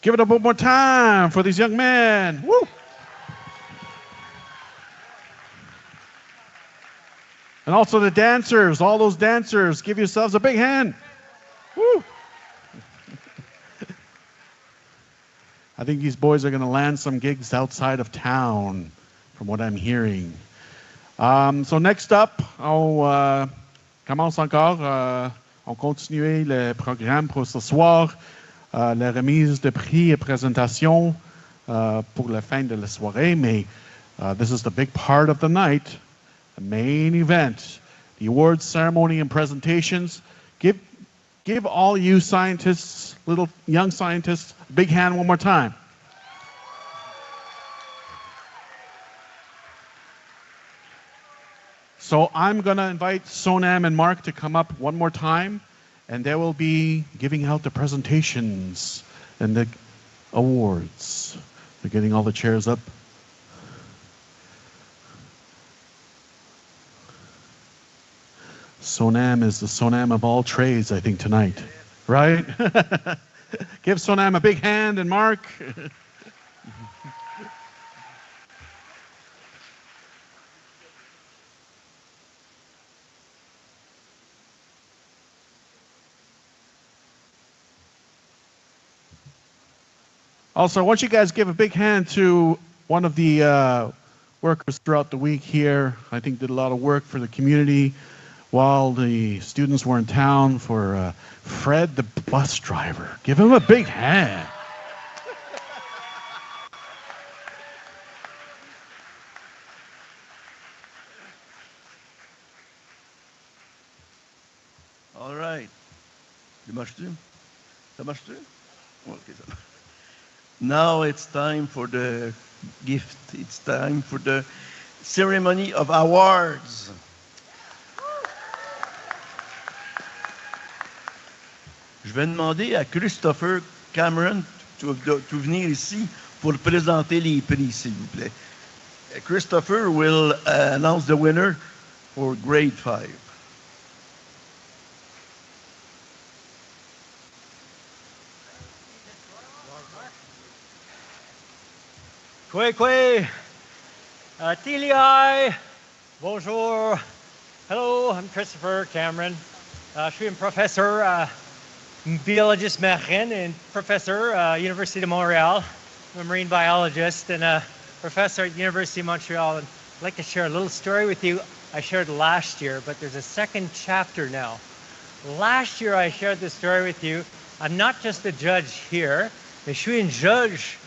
Give it up one more time for these young men. Woo! And also the dancers, all those dancers, give yourselves a big hand. Woo! I think these boys are going to land some gigs outside of town, from what I'm hearing. So next up, on commence encore. On continue le programme pour ce soir. La remise de prix et présentation pour la fin de la soirée. Mais this is the big part of the night, the main event, the awards ceremony and presentations. Give all you scientists, little young scientists, a big hand one more time. So I'm going to invite Sonam and Mark to come up one more time, and they will be giving out the presentations and the awards. They're getting all the chairs up. Sonam is the Sonam of all trades, I think, tonight. Right? Give Sonam a big hand, and Mark. Also, I want you guys to give a big hand to one of the workers throughout the week here. I think did a lot of work for the community while the students were in town, for Fred, the bus driver. Give him a big hand. All right. Ça marche-tu? Ça marche-tu? Okay, ça marche. Now it's time for the gift. It's time for the ceremony of awards. Je vais demander à Christopher Cameron de venir ici pour présenter les prix, s'il vous plaît. Christopher will announce the winner for grade 5. Kwekwe, Tili, bonjour. Hello, I'm Christopher Cameron. Je suis un professeur, biologist marin and professor at University of Montreal. I'm a marine biologist and a professor at University of Montreal. And I'd like to share a little story with you I shared last year, but there's a second chapter now. Last year I shared this story with you. I'm not just a judge here, mais je suis un juge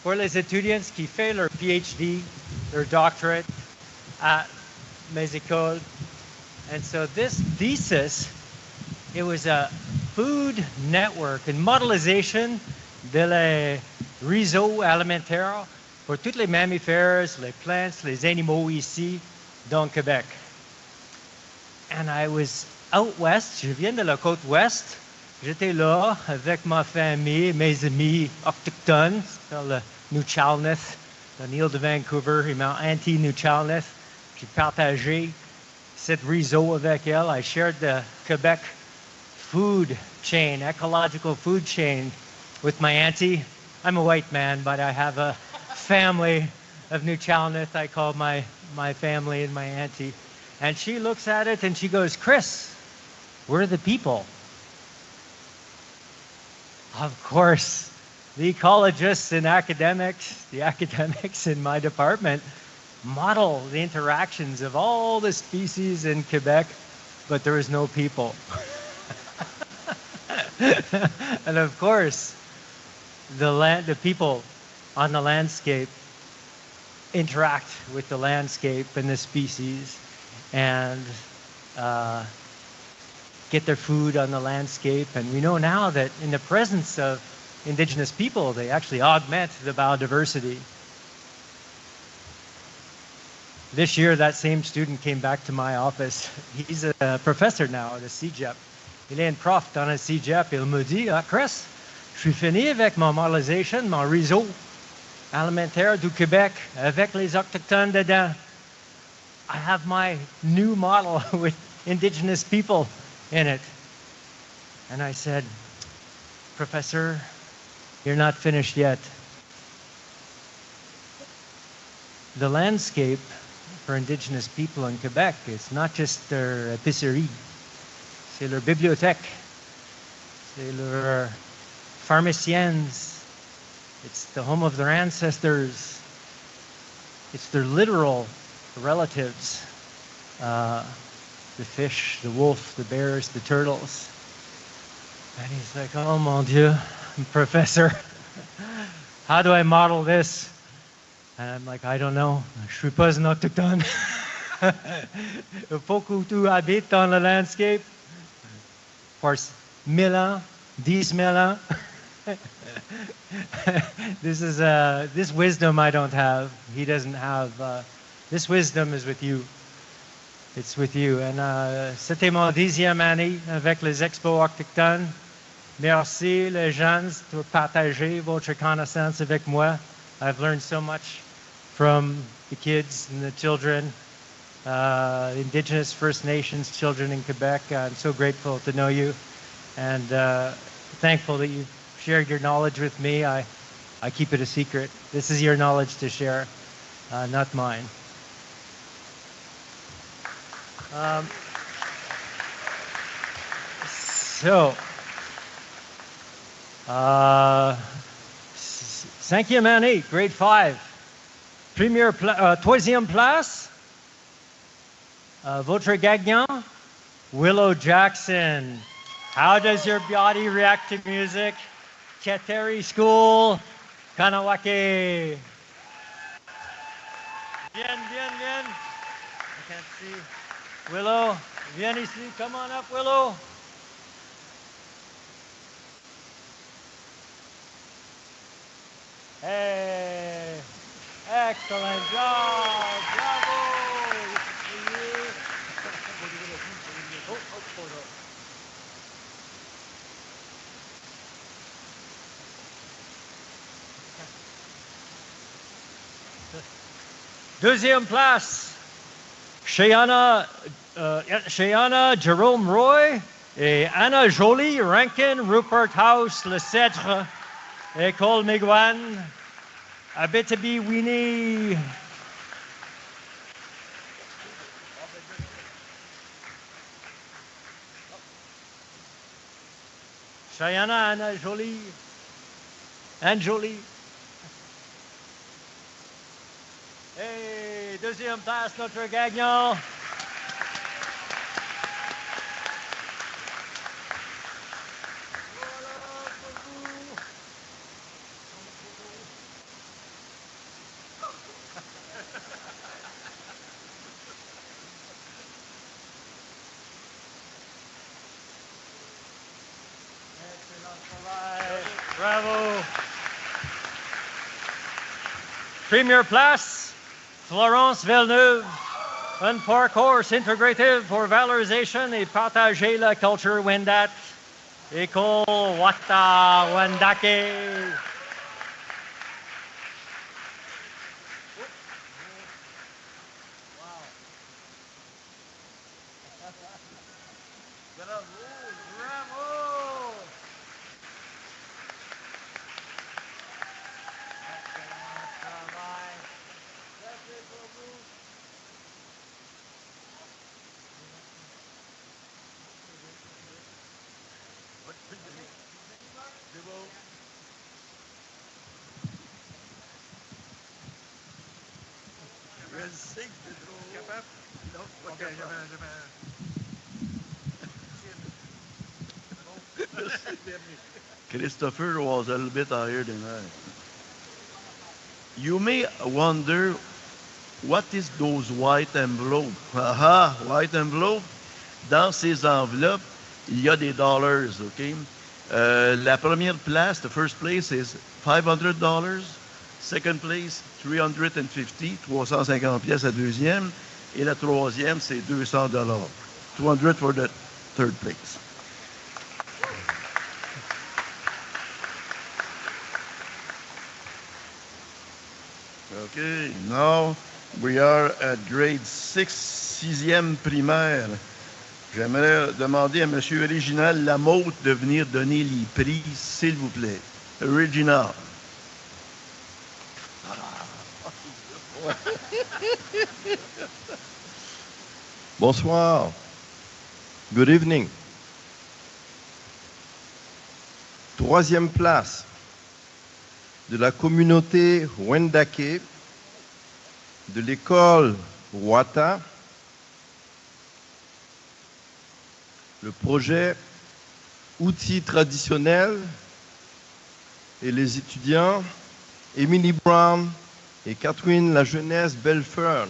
pour les étudiants qui font leur PhD, their doctorate at mes écoles. And so this thesis, it was a food network, une modélisation de les réseaux alimentaires pour tous les mammifères, les plantes, les animaux ici dans Québec. And I was out west, je viens de la côte ouest. J'étais là avec ma famille, mes amis autochtones, dans le New Chalmers, dans l'île de Vancouver, et ma auntie New Chalmers. J'ai partagé cette réseau avec elle. I shared the Quebec food chain, ecological food chain with my auntie. I'm a white man, but I have a family of New Chalmers. I call my family and my auntie. And she looks at it and she goes, Chris, we're the people. Of course, the ecologists and academics, the academics in my department, model the interactions of all the species in Quebec, but there is no people. And of course, the people on the landscape interact with the landscape and the species and get their food on the landscape. And we know now that in the presence of indigenous people, they actually augment the biodiversity. This year, that same student came back to my office. He's a professor now at a CEGEP. Il est un prof dans un CEGEP. Il me dit, Chris, je suis fini avec mon modélisation, mon réseau alimentaire du Québec avec les autochtones dedans. I have my new model with indigenous people in it. And I said, Professor, You're not finished yet. The landscape for Indigenous people in Quebec, it's not just their épicerie, c'est leur bibliothèque, c'est leur pharmaciennes, it's the home of their ancestors, it's their literal relatives, the fish, the wolf, the bears, the turtles. And he's like, oh mon Dieu, Professor, how do I model this? And I'm like, I don't know, je suis pas un autochtone. Il faut que tu habites dans le landscape for 1000 ans, 10 000 ans. This wisdom I don't have. He doesn't have. This wisdom is with you. It's with you. And c'était mon 10e année avec les expos autochtones. Merci les gens de partager votre connaissance avec moi. I've learned so much from the kids and the children, Indigenous First Nations children in Quebec. I'm so grateful to know you and thankful that you've shared your knowledge with me. I keep it a secret. This is your knowledge to share, not mine. Cinquième année, grade 5. Troisième place, votre gagnant, Willow Jackson. How does your body react to music? Keteri School, Kanawake. Viens. I can't see. Willow, viens ici. Come on up, Willow. Hey, excellent job. Bravo. Deuxième place, Shayana Jerome Roy et Anna Jolie, Rankin, Rupert House, Le Cèdre, École Miguan, Abitibi-Winnie. Shayana, Anna Jolie, Anne Jolie. Hey, deuxième place, notre gagnant. Bravo. Première place, Florence Villeneuve, un parcours intégratif pour valorisation et partager la culture Wendat, École Wata Wendake. Christopher was a little bit higher than I. You may wonder, what is those white envelopes? Aha, white envelope. Dans ces enveloppes, il y a des dollars, OK? La première place, the first place is $500. Second place, 350, 350 pièces la deuxième. Et la troisième, c'est $200. 200 for the third place. Okay, now we are at grade 6, sixième primaire. J'aimerais demander à M. Réginald Lamotte de venir donner les prix, s'il vous plaît. Regina. Bonsoir. Good evening. Troisième place de la communauté Wendake de l'école Wata. Le projet Outils traditionnels et les étudiants Emily Brown et Catherine La Jeunesse Belfern.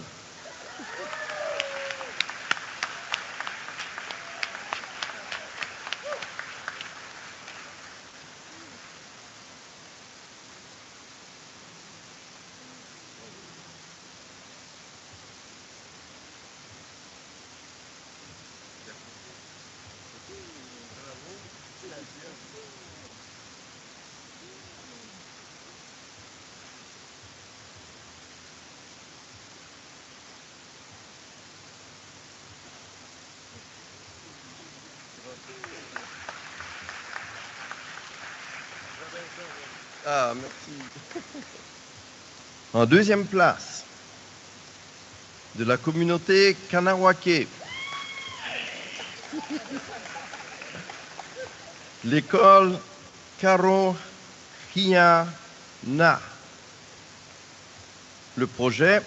Ah, merci. En deuxième place, de la communauté Kanawake, l'école Karo Na. Le projet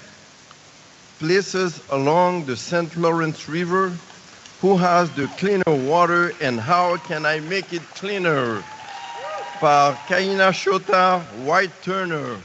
Places along the St. Lawrence River. Who has the cleaner water and how can I make it cleaner? Par Kaina Shota White Turner.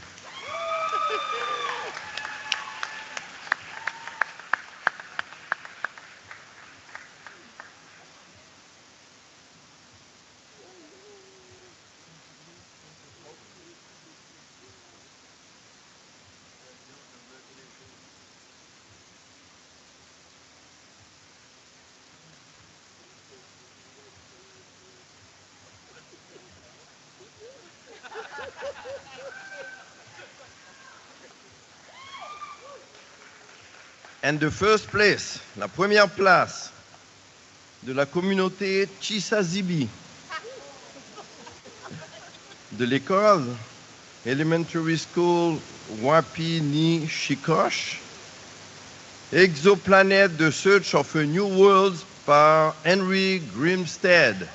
And the first place, la première place de la communauté Chisazibi de l'école Elementary School Wapini Shikosh, Exoplanet, The Search of a New World par Henry Grimstead.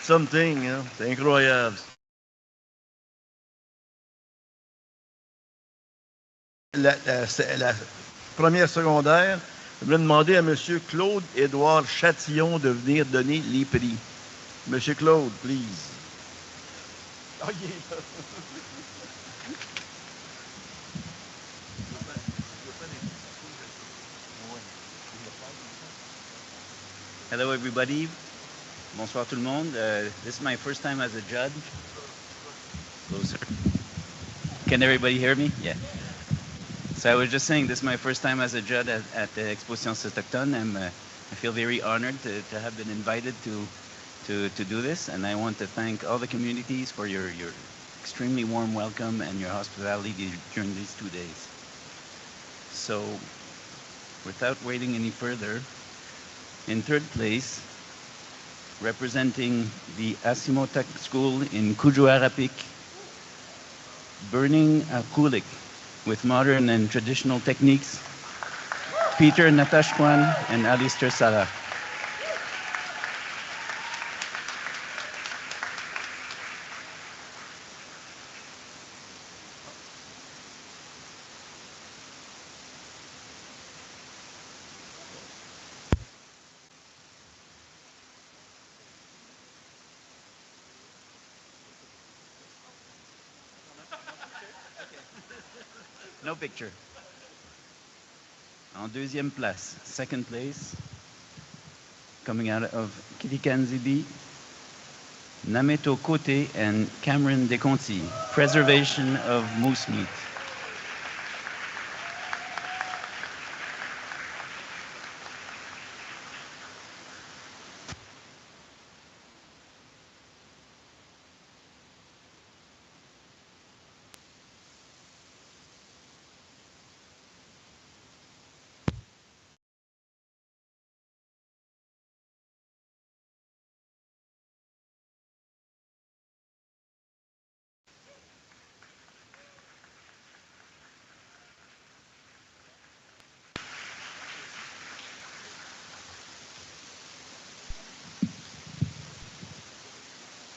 Something, hein? C'est incroyable. La première secondaire, je voulais demander à M. Claude-Édouard Chatillon de venir donner les prix. M. Claude, please. Oh, yeah. Hello, everybody. Bonsoir tout le monde. This is my first time as a judge. Closer. Can everybody hear me? Yeah. So I was just saying, this is my first time as a judge at the Expositions Autochtones. I feel very honored to have been invited to do this, and I want to thank all the communities for your extremely warm welcome and your hospitality during these 2 days. So, without waiting any further, in third place, representing the Asimotak School in Kujuarapik, burning a kulik with modern and traditional techniques, Peter Natashkwan and Alistair Salah. No picture. En deuxième place, second place, coming out of Kitikanzibi, Nameto Kote and Cameron Deconti, preservation of moose meat.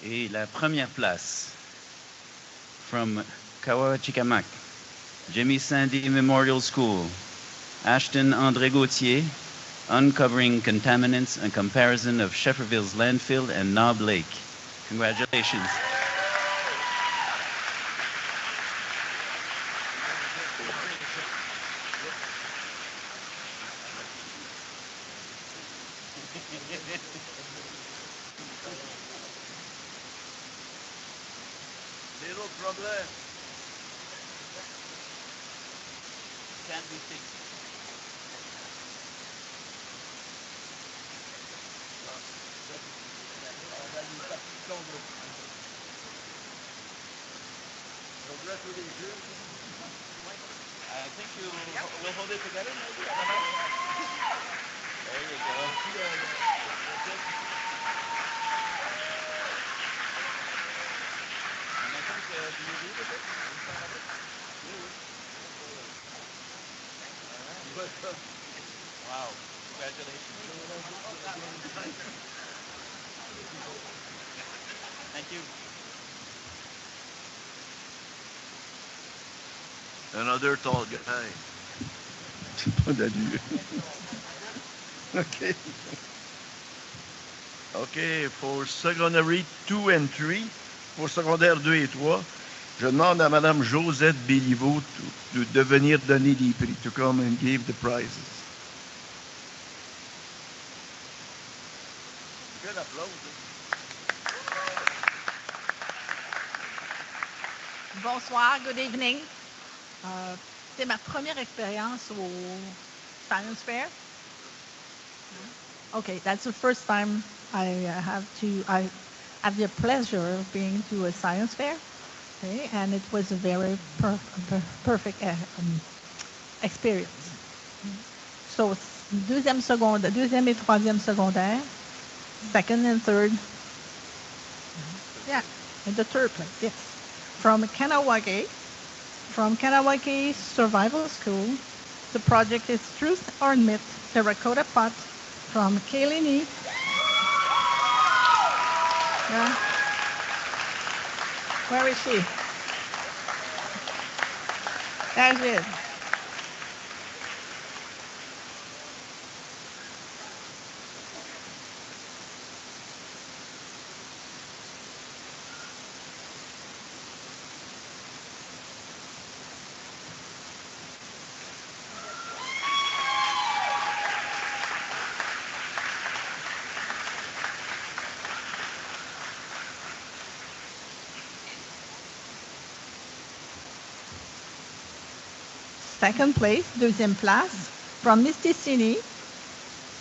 Et la première place, from Kawachikamak, Jimmy Sandy Memorial School, Ashton André Gauthier, uncovering contaminants and comparison of Shefferville's landfill and Knob Lake. Congratulations. Little problem. Can be fixed. I think you will hold it together, maybe? I don't know. There you go. And I think, do you read with it? In front of it? Wow. Congratulations. Thank you. Another tall guy. Pas d'allure. OK. OK, pour secondary 2 and 3, pour secondaire 2 et 3, je demande à Mme Josette Béliveau de venir donner des prix, to come and give the prizes. Good applause. Bonsoir, good evening. C'est ma première expérience au Science Fair. Okay, that's the first time I have the pleasure of being to a science fair. Okay, and it was a very perfect experience. So, deuxième et troisième secondaire, second and third. Yeah, in the third place, yes. From Kanawake Survival School, the project is Truth or Myth, Terracotta Pot from Kailini. Yeah. Where is she? There she is. Second place, deuxième place, from Mistissini,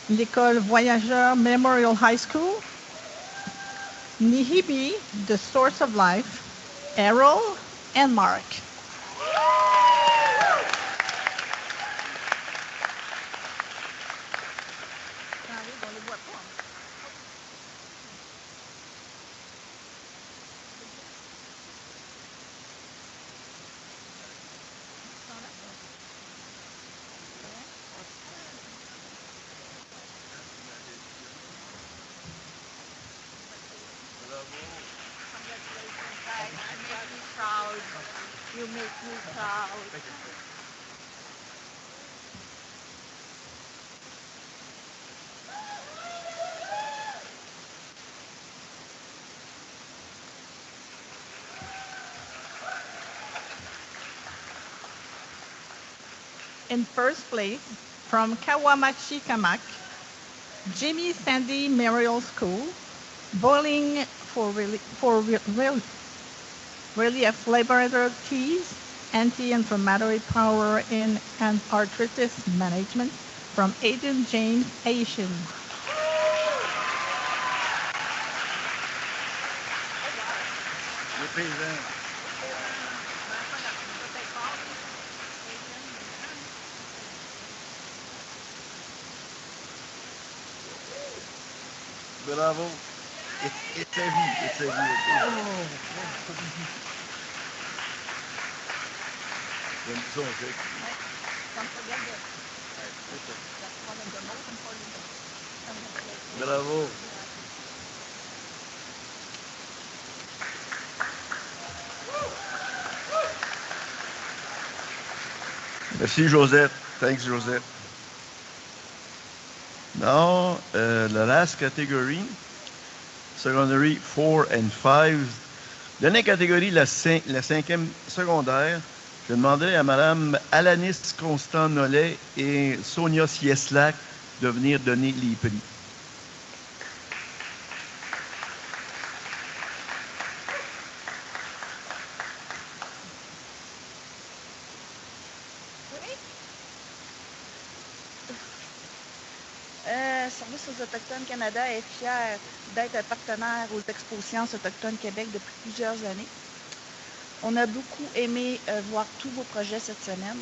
l'école Voyageur Memorial High School, Nihibi, The Source of Life, Errol and Mark. You make me proud. In first place, from Kawamachi Kamak, Jimmy Sandy Memorial School, Bowling for Relief Laboratories, Anti-Inflammatory Power in and Arthritis Management from Aiden James Asian. Bravo. It's heavy. It's heavy. J'aime ça, on sait. Bravo. Merci, Josette. Thanks, Josette. Now, the last category, secondary 4 and 5. Dernière catégorie, la cinquième secondaire. Je demanderai à Mme Alanis Constant-Nollet et Sonia Sieslak de venir donner les prix. Service aux Autochtones Canada est fier d'être un partenaire aux expositions autochtones Québec depuis plusieurs années. On a beaucoup aimé voir tous vos projets cette semaine.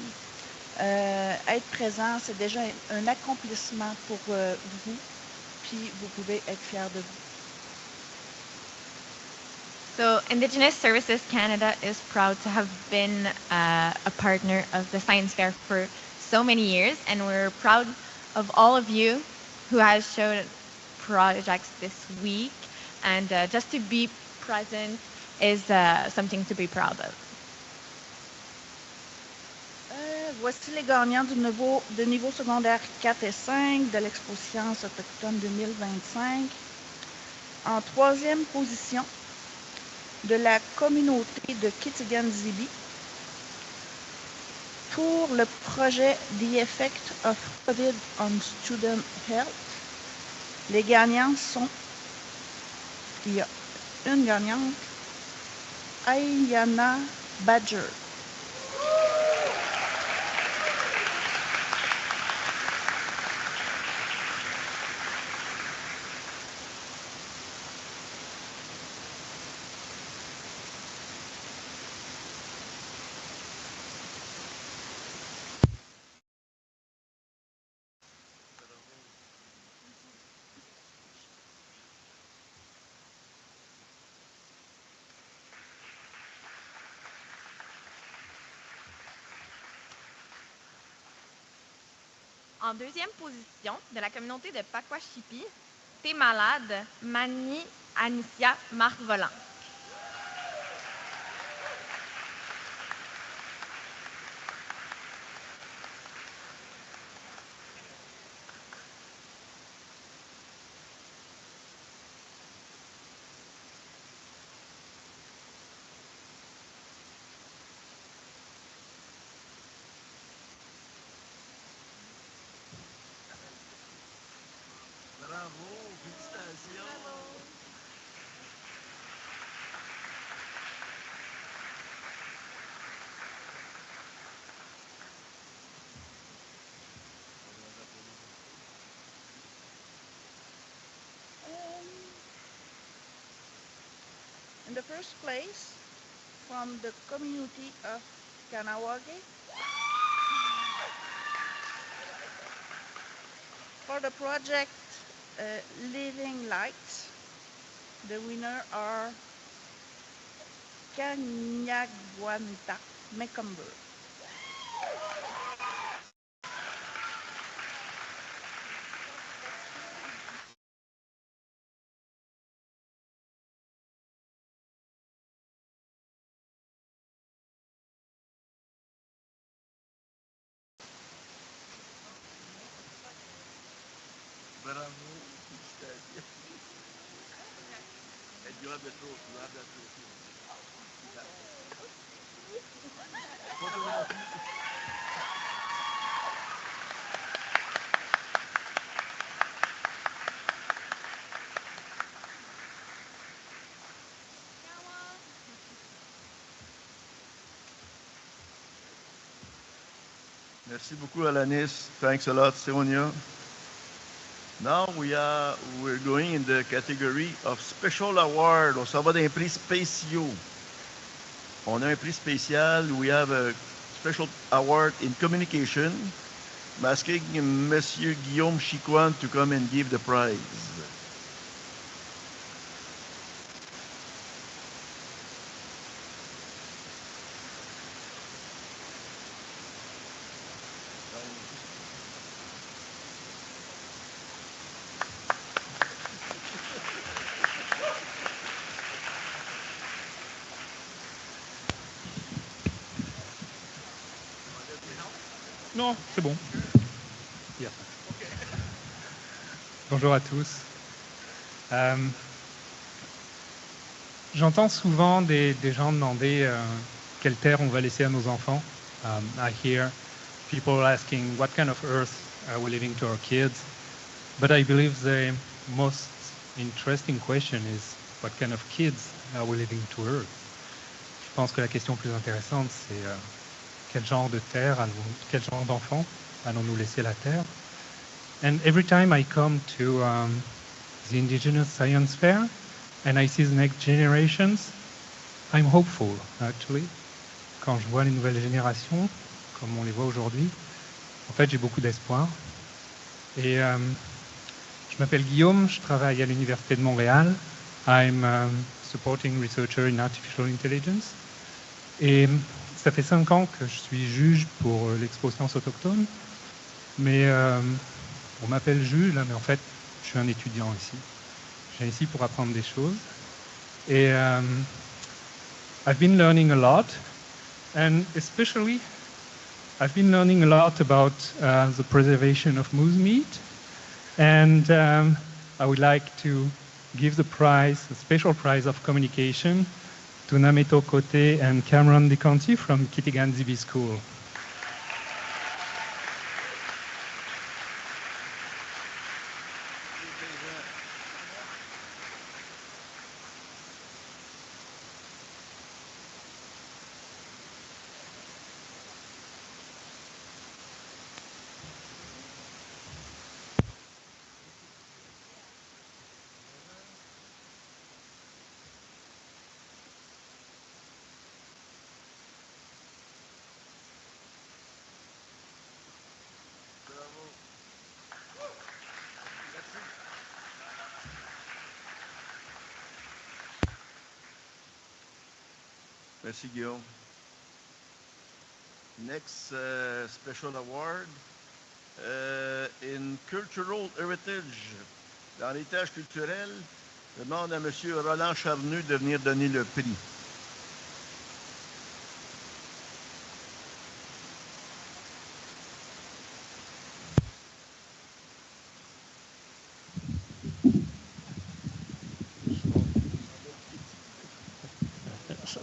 Être présent, c'est déjà un accomplissement pour vous, puis vous pouvez être fiers de vous. So Indigenous Services Canada is proud to have been a partner of the Science Fair for so many years, and we're proud of all of you who has showed projects this week, and just to be present is something to be proud of. Voici les gagnants de niveau secondaire 4 et 5 de l'Expo Sciences autochtones 2025. En troisième position, de la communauté de Kitigan-Zibi pour le projet The Effect of COVID on Student Health. Les gagnants sont, il y a une gagnante, Ayana Badger. En deuxième position, de la communauté de Pakwashipi, T'es malade, Mani Anicia Marc Volant. Bravo, félicitations. In the first place, from the community of Kanawage, for the project Living Lights, the winner are Kanyagwanta Mekumber. Bravo, félicitations. And you have the trophy, you have that trophy. Merci beaucoup, Alanis. Thanks a lot, Sonia. Now we're going in the category of special award. On s'en va dans les prix spéciaux. On a un prix spécial. We have a special award in communication. I'm asking Monsieur Guillaume Chicoine to come and give the prize. Non, c'est bon. Yeah. Bonjour à tous. J'entends souvent des gens demander quelle terre on va laisser à nos enfants. I hear people asking what kind of earth are we leaving to our kids. But I believe the most interesting question is what kind of kids are we leaving to earth. Je pense que la question plus intéressante, c'est quel genre de terre, quel genre d'enfants allons-nous laisser la terre? And every time I come to the Indigenous Science Fair and I see the next generations, I'm hopeful, actually. Quand je vois les nouvelles générations, comme on les voit aujourd'hui, en fait, j'ai beaucoup d'espoir. Et je m'appelle Guillaume, je travaille à l'Université de Montréal. I'm supporting researcher in artificial intelligence. Et ça fait 5 ans que je suis juge pour l'Expo Sciences autochtones. Mais on m'appelle juge, là, mais en fait, je suis un étudiant ici. Je viens ici pour apprendre des choses. Et I've been learning a lot. And especially, I've been learning a lot about the preservation of moose meat. And I would like to give the prize, a special prize of communication, to Nameto Kote and Cameron DeConti from Kitigan ZB School. Merci, Guillaume. Next special award in cultural heritage. Dans l'héritage culturel, je demande à M. Roland Charnu de venir donner le prix.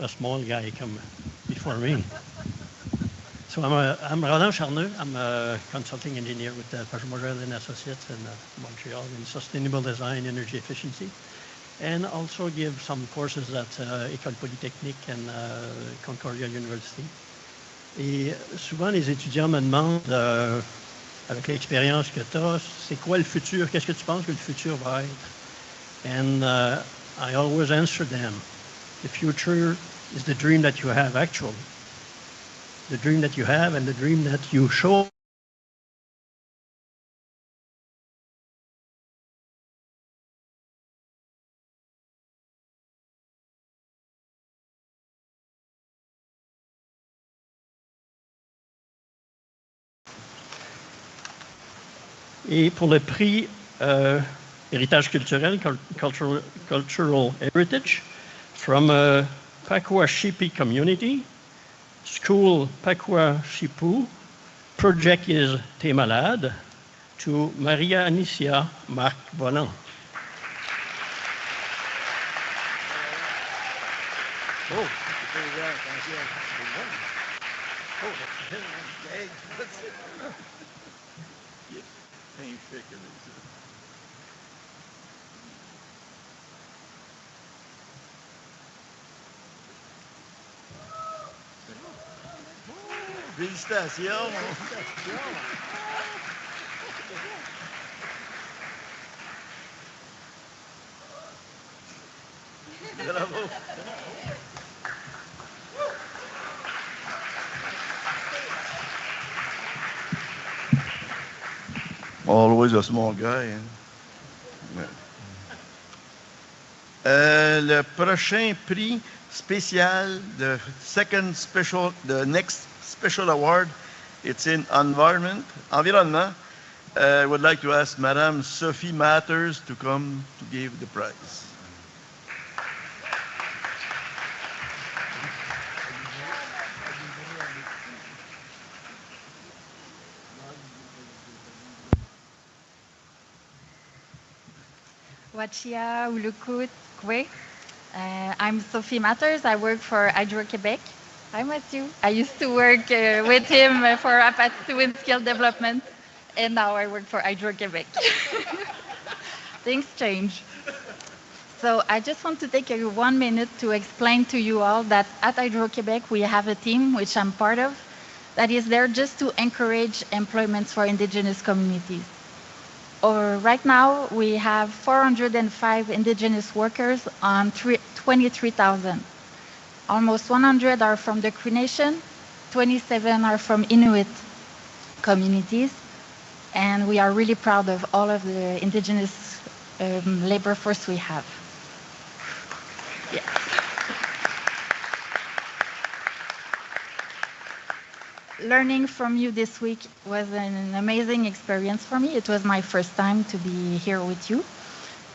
A small guy come before me. So I'm Roland Charneux. I'm a consulting engineer with Pajot and Associates in Montreal in sustainable design, energy efficiency, and also give some courses at École Polytechnique and Concordia University. Et souvent, les étudiants me demandent, avec l'expérience que tu as, c'est quoi le futur? Qu'est-ce que tu penses que le futur va être? And I always answer them. The future is the dream that you have, actually. The dream that you have and the dream that you show. Et pour le prix héritage culturel, cultural heritage, from Pakwashipi community, School Pakwashipu, project is T'es malade, to Maria Anicia Marc Bonan. Oh, Félicitations. Bravo. Always a small guy. Hein? Le prochain prix spécial, the next special award, it's in environment. I would like to ask Madame Sophie Matters to come to give the prize. Wachia, Ulukut, Kwe. I'm Sophie Matters. I work for Hydro-Québec. Hi, Matthew. I used to work with him for Apathy Wind Skill Development, and now I work for Hydro-Québec. Things change. So I just want to take 1 minute to explain to you all that at Hydro-Québec we have a team, which I'm part of, that is there just to encourage employment for Indigenous communities. Right now, we have 405 Indigenous workers on 23,000. Almost 100 are from the Cree Nation, 27 are from Inuit communities, and we are really proud of all of the Indigenous labor force we have. Yeah. Learning from you this week was an amazing experience for me. It was my first time to be here with you.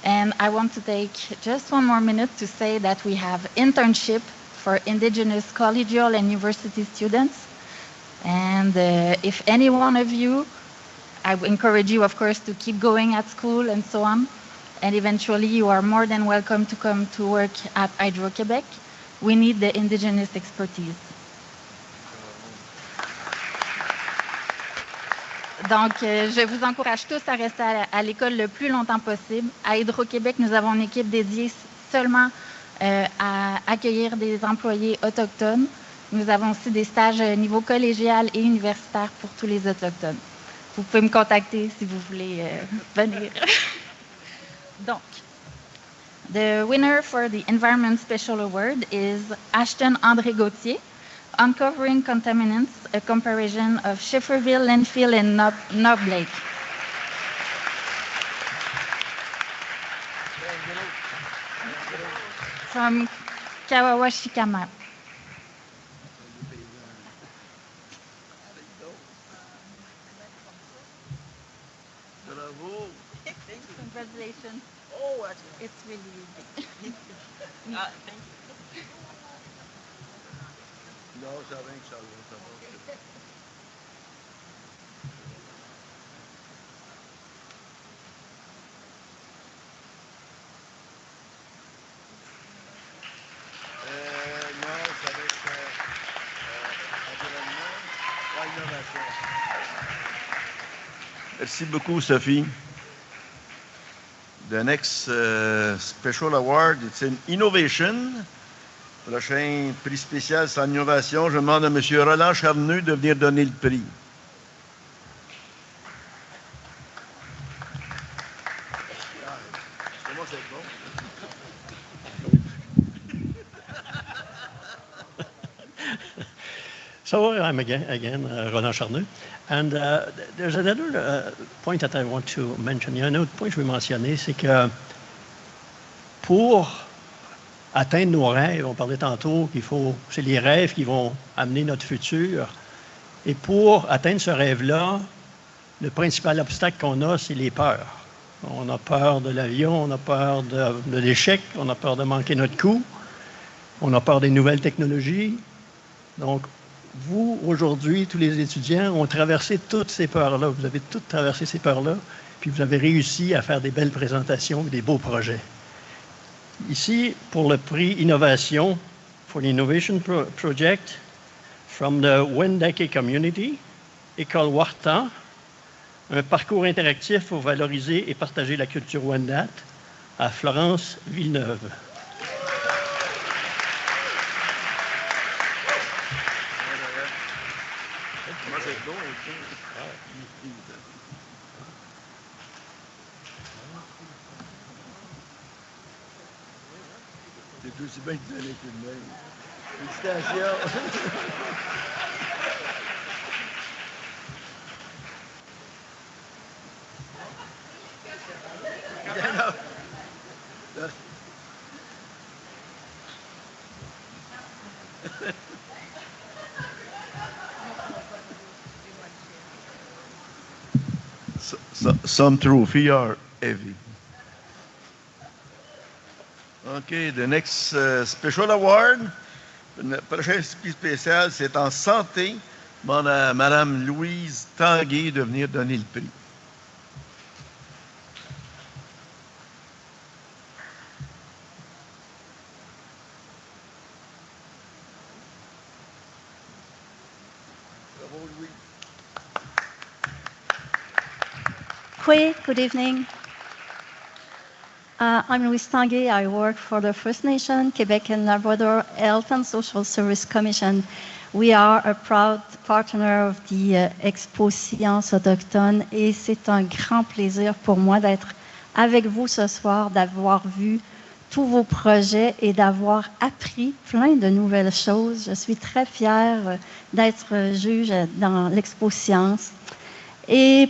And I want to take just 1 more minute to say that we have internship for Indigenous collegial and university students. And if any one of you, I encourage you, of course, to keep going at school and so on. And eventually you are more than welcome to come to work at Hydro-Québec. We need the Indigenous expertise. Donc, je vous encourage tous à rester à l'école le plus longtemps possible. À Hydro-Québec, nous avons une équipe dédiée seulement à accueillir des employés autochtones. Nous avons aussi des stages niveau collégial et universitaire pour tous les autochtones. Vous pouvez me contacter si vous voulez venir. Donc, the winner for the Environment Special Award is Ashton André Gauthier. Uncovering Contaminants, a comparison of Schifferville landfill and Knob Lake. From Kawawashikama. Bravo. Congratulations. Oh, it's really big. Thank you. Non, ça va, ça va. Non, ça va être environnement, innovation. Merci beaucoup, Sophie. The next special award, it's in innovation. Prochain prix spécial, c'est en innovation. Je demande à M. Roland Charneux de venir donner le prix. So I'm again Roland Charneux. And there's another point that I want to mention. Il y a un autre point que je veux mentionner, c'est que pour atteindre nos rêves, on parlait tantôt c'est les rêves qui vont amener notre futur. Et pour atteindre ce rêve-là, le principal obstacle qu'on a, c'est les peurs. On a peur de l'avion, on a peur de l'échec, on a peur de manquer notre coup, on a peur des nouvelles technologies. Donc, vous, aujourd'hui, tous les étudiants ont traversé toutes ces peurs-là. Vous avez toutes traversé ces peurs-là, puis vous avez réussi à faire des belles présentations et des beaux projets. Ici, pour le prix Innovation, for the Innovation Project, from the Wendake Community, École Warta, un parcours interactif pour valoriser et partager la culture Wendat à Florence Villeneuve. C'est aussi bien que tu donnes coup de main. Félicitations. Some trophy are heavy. Okay, the next special award. Le prochain prix spécial, c'est en santé. Je demande à Mme Louise Tanguay de venir donner le prix. Bravo, Louise. Cree, good evening. I'm Louise Tanguay. I work for the First Nation, Quebec and Labrador Health and Social Service Commission. We are a proud partner of the Expo Sciences Autochtones et c'est un grand plaisir pour moi d'être avec vous ce soir, d'avoir vu tous vos projets et d'avoir appris plein de nouvelles choses. Je suis très fière d'être juge dans l'Expo Sciences et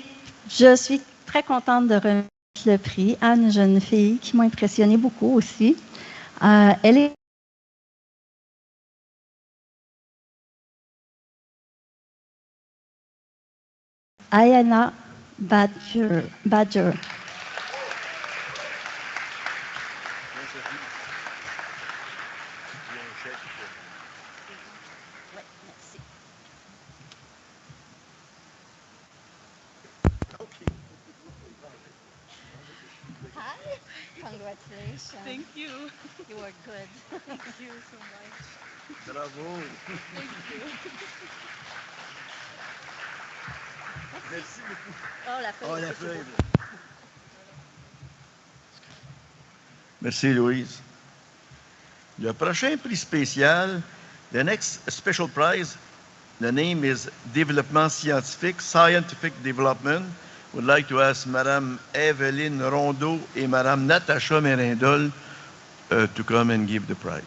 je suis très contente de remettre le prix à une jeune fille qui m'a impressionnée beaucoup aussi. Elle est Ayana Badger. Hi. Congratulations. Thank you. You were good. Thank you so much. Bravo. Thank you. Merci beaucoup. Oh, la feuille. Oh, la feuille. Merci, Louise. Le prochain prix spécial, the next special prize, the name is Développement scientifique, Scientific Development. Would like to ask Madame Evelyne Rondeau et Madame Natacha Mérindol to come and give the prizes.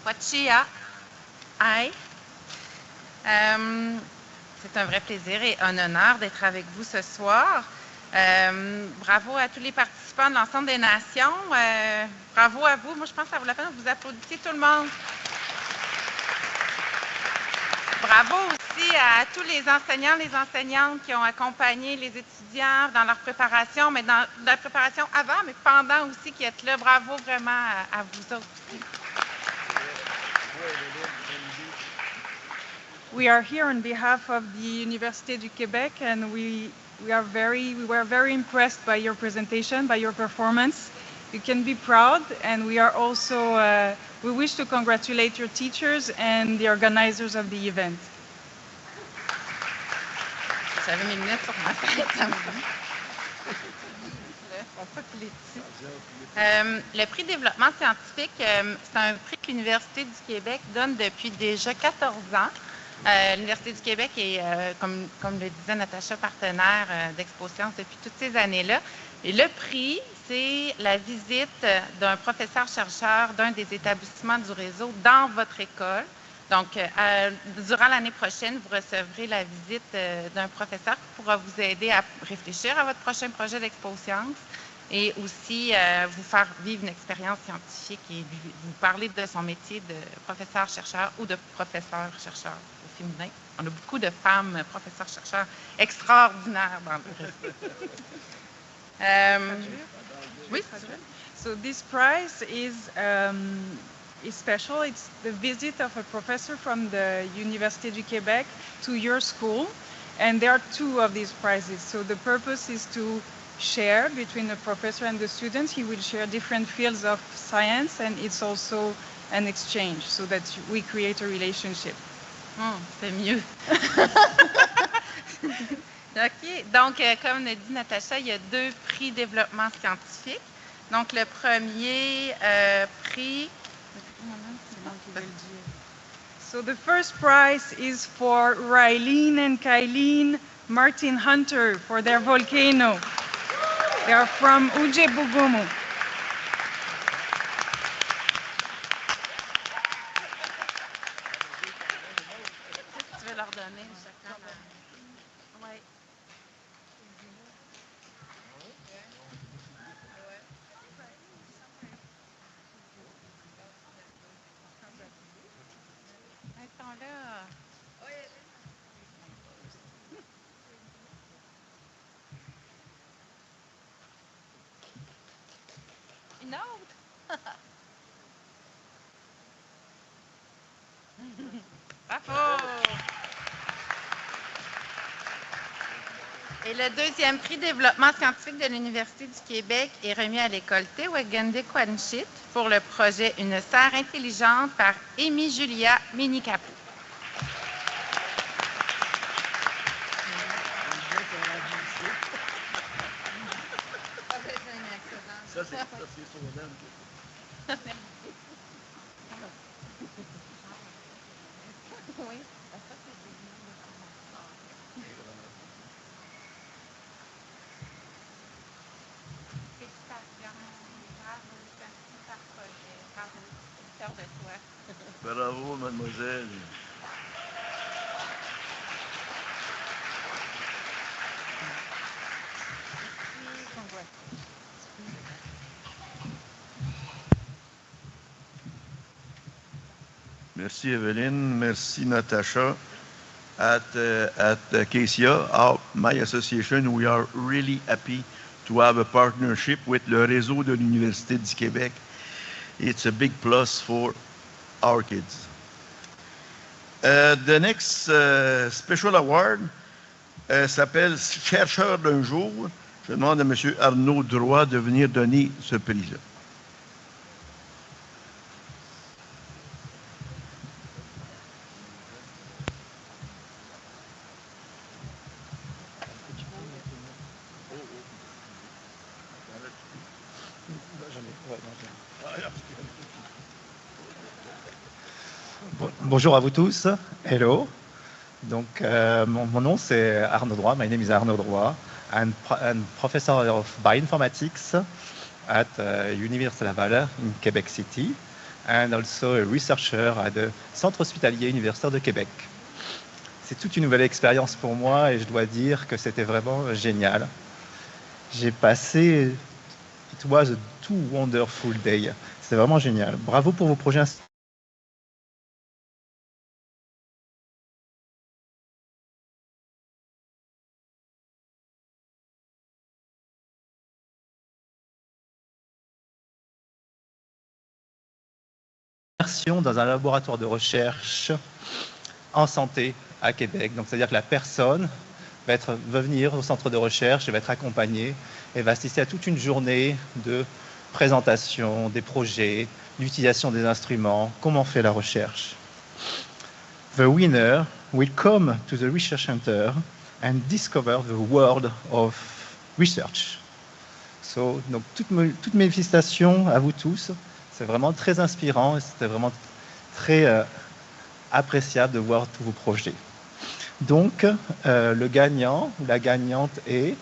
Wachia. Hi. C'est un vrai plaisir et un honneur d'être avec vous ce soir. Bravo à tous les participants de l'ensemble des nations. Bravo à vous. Moi, je pense que ça vaut la peine que vous applaudissiez tout le monde. Bravo aussi à tous les enseignants, les enseignantes qui ont accompagné les étudiants dans leur préparation, mais dans la préparation avant, mais pendant aussi, qui êtes là. Bravo vraiment à vous autres aussi. We are here on behalf of the Université du Québec, and we were very impressed by your presentation, by your performance. You can be proud, and we are also we wish to congratulate your teachers and the organizers of the event. J'avais mes lunettes sur ma tête. Le prix développement scientifique, c'est un prix que l'Université du Québec donne depuis déjà 14 ans. L'Université du Québec est, comme le disait Natacha, partenaire d'Expo Sciences depuis toutes ces années-là. Et le prix, c'est la visite d'un professeur-chercheur d'un des établissements du réseau dans votre école. Donc, durant l'année prochaine, vous recevrez la visite d'un professeur qui pourra vous aider à réfléchir à votre prochain projet d'Expo Sciences et aussi vous faire vivre une expérience scientifique et vous parler de son métier de professeur-chercheur ou de professeur-chercheur au féminin. On a beaucoup de femmes professeurs-chercheurs extraordinaires dans le réseau. Oui, c'est vrai. So this prize is special. It's the visit of a professor from the Université du Québec to your school. And there are two of these prizes. So the purpose is to share between the professor and the students. He will share different fields of science, and it's also an exchange so that we create a relationship. C'est mieux. OK. Donc, comme l'a dit Natacha, il y a 2 prix développement scientifique. Donc, le premier prix... So the first prize is for Rylene and Kylene Martin Hunter for their volcano. They are from Ujebugumu. Tu veux leur donner chacun? Oui. Ils sont là. Une autre? Bravo! Et le deuxième prix développement scientifique de l'Université du Québec est remis à l'école Tewagande Quanchit pour le projet Une serre intelligente par Amy Julia Minikapu. Ça, c'est son Oui. Félicitations. Bravo, c'est un super projet. Bravo, fière de toi. Bravo, mademoiselle. Merci Evelyne, merci Natasha. At KCA, my association, we are really happy to have a partnership with le réseau de l'Université du Québec. It's a big plus for our kids. The next special award s'appelle Chercheur d'un jour. Je demande à M. Arnaud Droit de venir donner ce prix-là. Bonjour à vous tous. Hello. Donc, mon nom c'est Arnaud Droit. My name is Arnaud Droit. I'm professor of bioinformatics at Université Laval in Quebec City, and also a researcher at the Centre hospitalier universitaire de Québec. C'est toute une nouvelle expérience pour moi et je dois dire que c'était vraiment génial. J'ai passé, it was a two wonderful day. C'est vraiment génial. Bravo pour vos projets. Dans un laboratoire de recherche en santé à Québec. Donc, c'est-à-dire que la personne va venir au centre de recherche et va être accompagnée et va assister à toute une journée de présentation des projets, l'utilisation des instruments, comment on fait la recherche. The winner will come to the research center and discover the world of research. So, donc, toutes mes félicitations à vous tous. C'est vraiment très inspirant et c'était vraiment très appréciable de voir tous vos projets. Donc, le gagnant ou la gagnante est,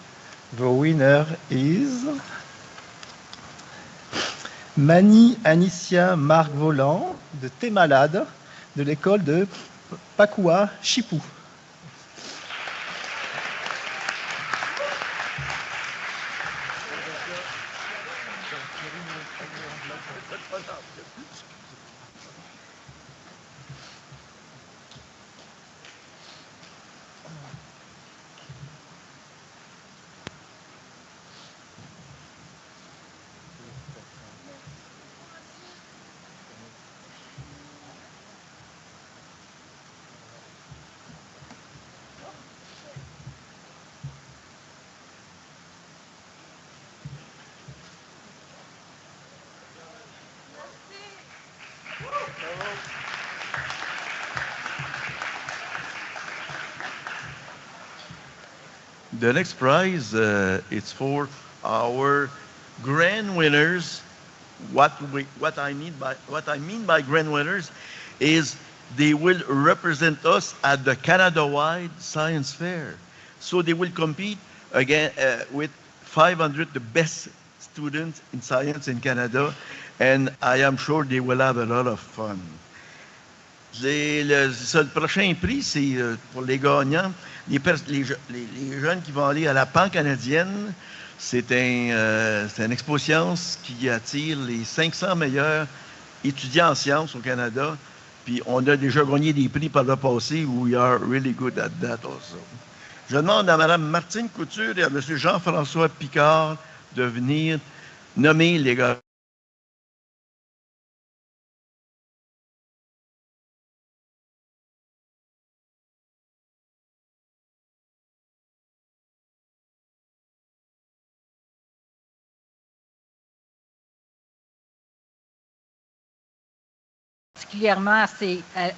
the winner is Mani Anicia Marc Volant de Thé Malade de l'école de Pakua Chipou. the next prize, it's for our grand winners. What I mean by grand winners is they will represent us at the Canada-wide Science Fair. So they will compete again with 500 the best students in science in Canada, and I am sure they will have a lot of fun. Le prochain prix, c'est pour les gagnants, les jeunes qui vont aller à la pan-canadienne. C'est une exposition qui attire les 500 meilleurs étudiants en sciences au Canada. Puis on a déjà gagné des prix par le passé. We are really good at that also. Je demande à Mme Martine Couture et à M. Jean-François Picard de venir nommer les gars. Particulièrement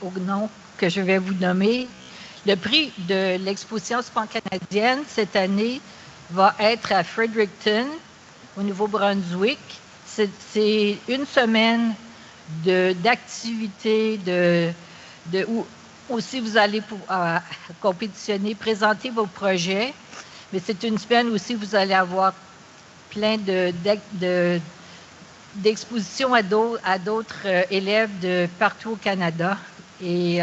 au nom que je vais vous nommer. Le prix de l'exposition pan-canadienne cette année va être à Fredericton, au Nouveau-Brunswick. C'est une semaine d'activités, où aussi vous allez compétitionner, présenter vos projets, mais c'est une semaine aussi où vous allez avoir plein d'expositions à d'autres élèves de partout au Canada. Et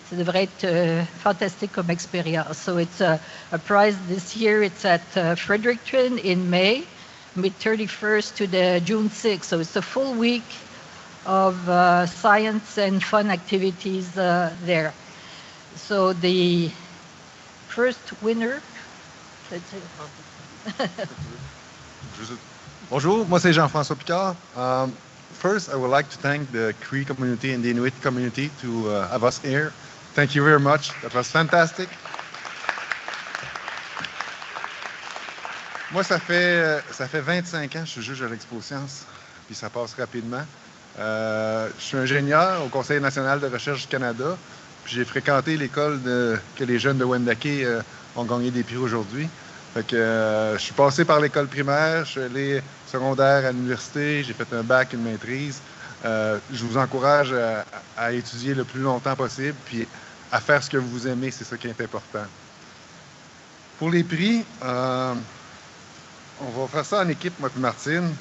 ça devrait être fantastique comme expérience. So it's a prize this year. It's at Fredericton in May 31st to the June 6th. So it's a full week of science and fun activities there. So the first winner. Bonjour, moi c'est Jean-François Picard. First, I would like to thank the Cree community and the Inuit community to have us here. Thank you very much. That was fantastic. Moi, ça fait 25 ans que je suis juge à l'exposition, puis ça passe rapidement. Je suis ingénieur au Conseil national de recherche du Canada, puis j'ai fréquenté l'école que les jeunes de Wendake ont gagné des prix aujourd'hui. Fait que je suis passé par l'école primaire, je suis allé secondaire à l'université, j'ai fait un bac, une maîtrise. Je vous encourage à étudier le plus longtemps possible, puis à faire ce que vous aimez, c'est ça qui est important. Pour les prix, on va faire ça en équipe, moi et Martine.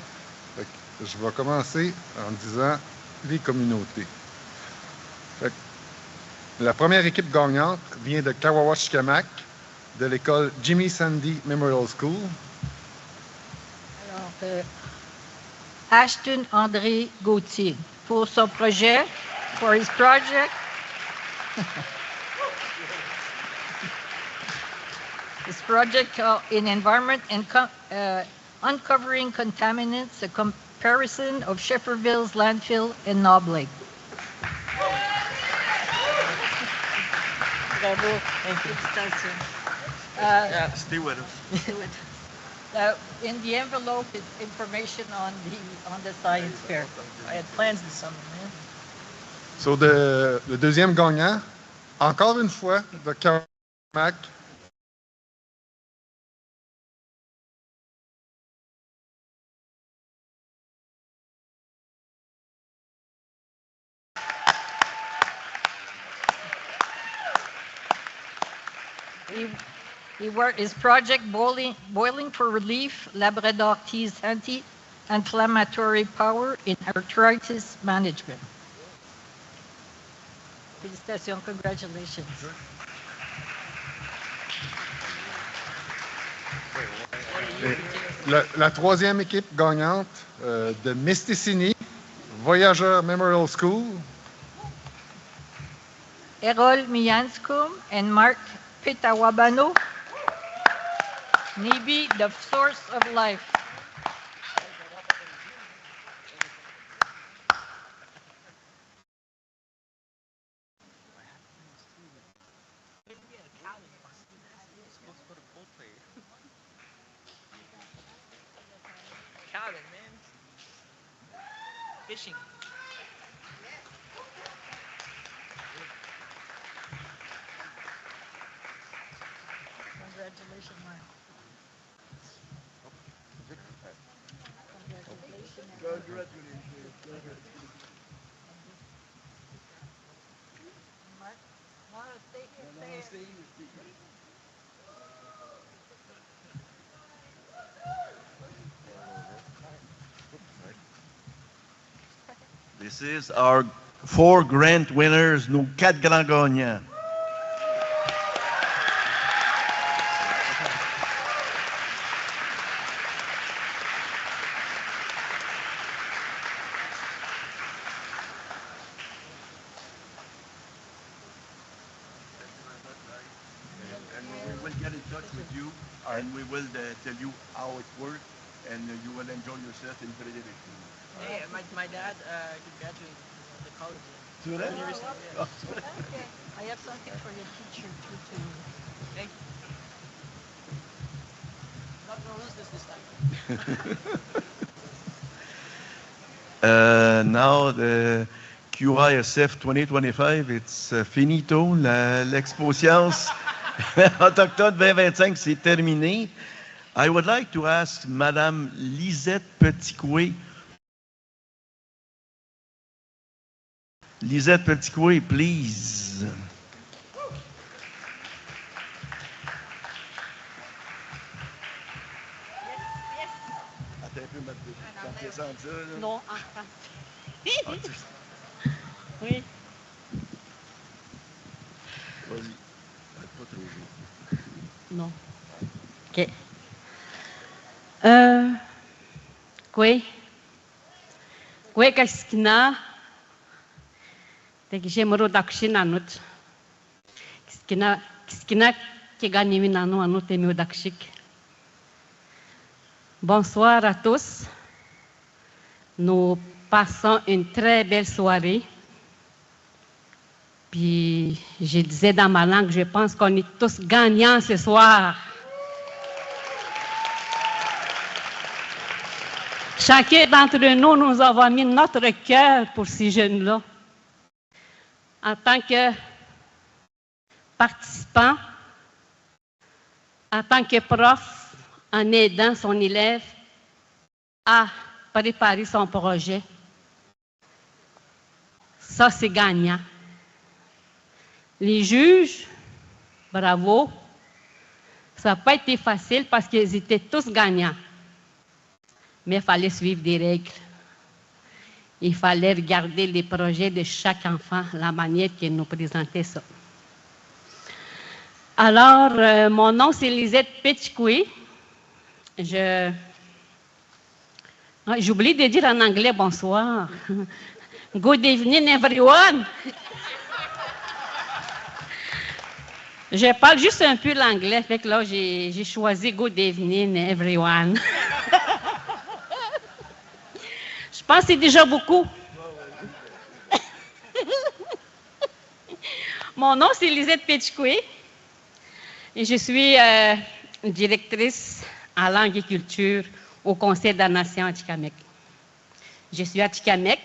Fait que je vais commencer en disant les communautés. Fait que la première équipe gagnante vient de Kawawa-Shikamak, de l'école Jimmy Sandy Memorial School. Alors, Ashton André Gauthier, pour son projet, for his project. His project in environment and uncovering contaminants, a comparison of Shefferville's landfill and Knob Lake. Bravo. Thank you. Yeah, stay with us. In the envelope is information on the science fair. I had plans this summer, man. So le deuxième gagnant, encore une fois, de Kawamak. He worked his project Boiling for Relief, Labrador Tea's anti-inflammatory power in arthritis management. Félicitations, congratulations. La troisième équipe gagnante de Misticini, Voyageur Memorial School. Errol Mianskum and Mark Pitawabano. Nibi, the source of life. Calvin, man. Fishing. Congratulations, Mark. This is our 4 grant winners, nos 4 grands gagnants. And we will get in touch with you, and we will tell you how it works, and you will enjoy yourself in Frédéric. Hey, my dad graduated from the college. Tu l'as? University. Oh. Okay. I have something for your teacher too. Thank you. Not gonna lose this time. Now the QISF 2025, it's finito. L'Expo Science Autochtone 2025, c'est terminé. I would like to ask Madame Lisette Petitcoué. Lisette Petitcoué, please. Attends un peu, ma présente ça. Là. Non, en français. Ah, Oui. Vas-y. Pas trop vite. Non. OK. Kwe kaskina tekijemoro dakshinanut. Kiskina keganiminano anut emio dakshik. Bonsoir à tous. Nous passons une très belle soirée. Puis je disais dans ma langue, je pense qu'on est tous gagnants ce soir. Chacun d'entre nous, nous avons mis notre cœur pour ces jeunes-là. En tant que participant, en tant que prof, en aidant son élève à préparer son projet. Ça, c'est gagnant. Les juges, bravo. Ça n'a pas été facile parce qu'ils étaient tous gagnants. Mais il fallait suivre des règles. Il fallait regarder les projets de chaque enfant, la manière qu'ils nous présentaient ça. Alors, mon nom, c'est Lisette Petitcoué. J'oublie de dire en anglais bonsoir. Good evening, everyone. Je parle juste un peu l'anglais, fait que là, j'ai choisi Good evening, everyone. Je pense que c'est déjà beaucoup. Mon nom, c'est Lisette Petitcoué et je suis directrice en langue et culture au Conseil de la Nation Atikamekw. Je suis Atikamekw.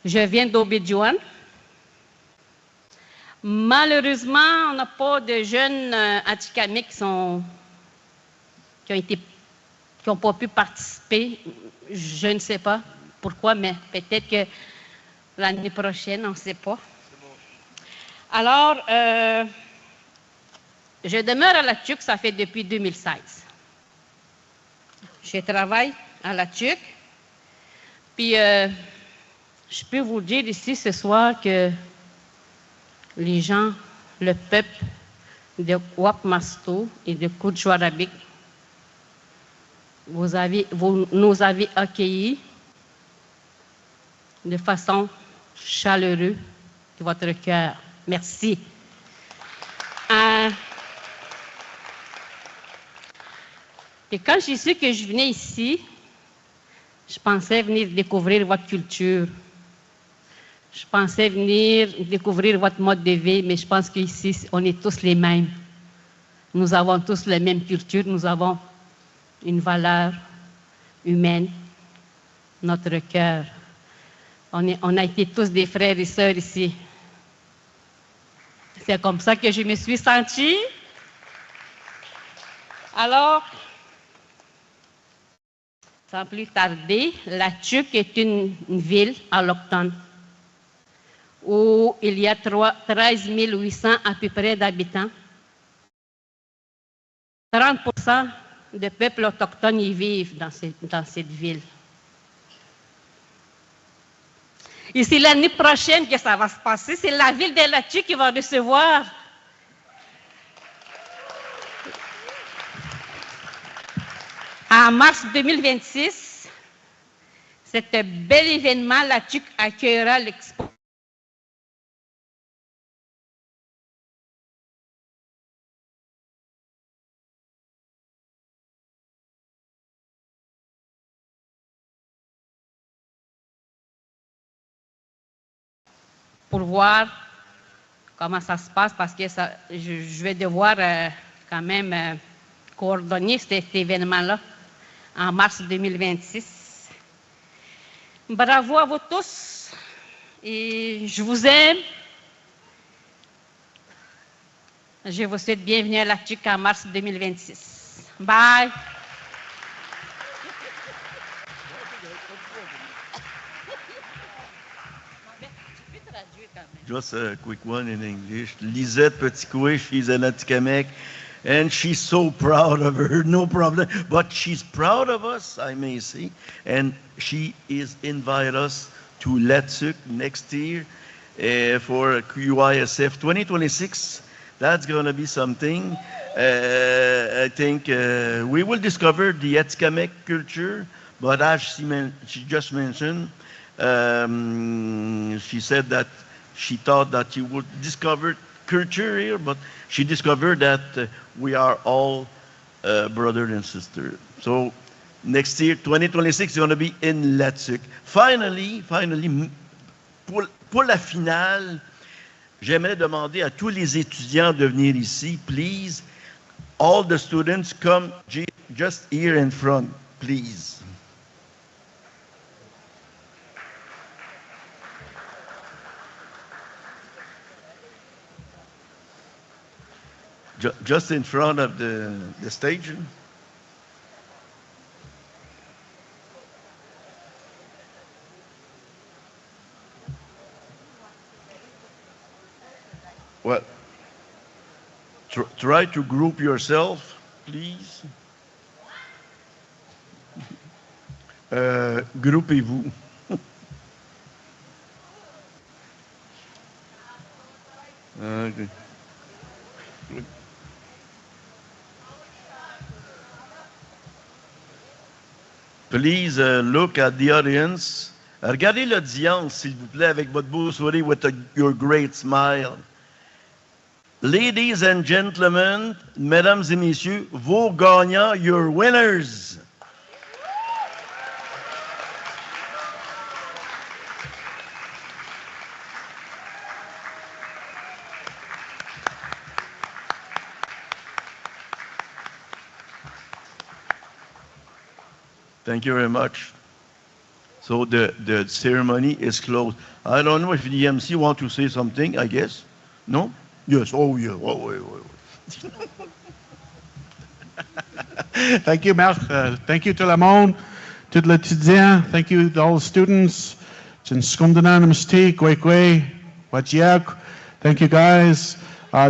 Je viens d'Obidjouan. Malheureusement, on n'a pas de jeunes Atikamekw qui n'ont pas pu participer. Je ne sais pas pourquoi, mais peut-être que l'année prochaine, on ne sait pas. Alors, je demeure à la TUC, ça fait depuis 2016. Je travaille à la TUC. Puis, je peux vous dire ici ce soir que les gens, le peuple de Wapmasto et de Koudjouarabik, vous nous avez accueillis de façon chaleureuse de votre cœur. Merci. Et quand j'ai su que je venais ici, je pensais venir découvrir votre culture. Je pensais venir découvrir votre mode de vie, mais je pense qu'ici, on est tous les mêmes. Nous avons tous la même culture, nous avons une valeur humaine, notre cœur. On a été tous des frères et sœurs ici. C'est comme ça que je me suis sentie. Alors, sans plus tarder, La Tuque est une ville autochtone où il y a 13 800 à peu près d'habitants. 30% des peuples autochtones y vivent dans cette ville. Et c'est l'année prochaine que ça va se passer. C'est la ville de La Tuque qui va recevoir en mars 2026, cet bel événement, La Tuque accueillera l'expo. Pour voir comment ça se passe, parce que je vais devoir quand même coordonner cet événement-là en mars 2026. Bravo à vous tous et je vous aime. Je vous souhaite bienvenue à La Tuque en mars 2026. Bye. Just a quick one in English. Lisette Petit-Coué, she's an Atikamekw, and she's so proud of her, no problem. But she's proud of us, I may say, and she is invited us to La Tuque next year for QYSF 2026. That's going to be something. I think we will discover the Atikamekw culture, but as she just mentioned, she said that she thought that she would discover culture here, but she discovered that we are all brothers and sisters. So next year, 2026, is going to be in La Tuque. Finally, pour la finale, j'aimerais demander à tous les étudiants de venir ici, please. All the students come just here in front, please. Just in front of the stage. Well, try to group yourself, please. Groupez-vous. Okay. Please look at the audience. Regardez l'audience, s'il vous plaît, avec votre beau sourire, with your great smile. Ladies and gentlemen, mesdames et messieurs, vos gagnants, your winners. Thank you very much. So the ceremony is closed. I don't know if the MC want to say something, I guess. No? Yes. Oh, yeah. Oh, wait. Thank you, Marc. Thank you tout le monde, tout l'étudiant. Thank you to all the students. Thank you, guys.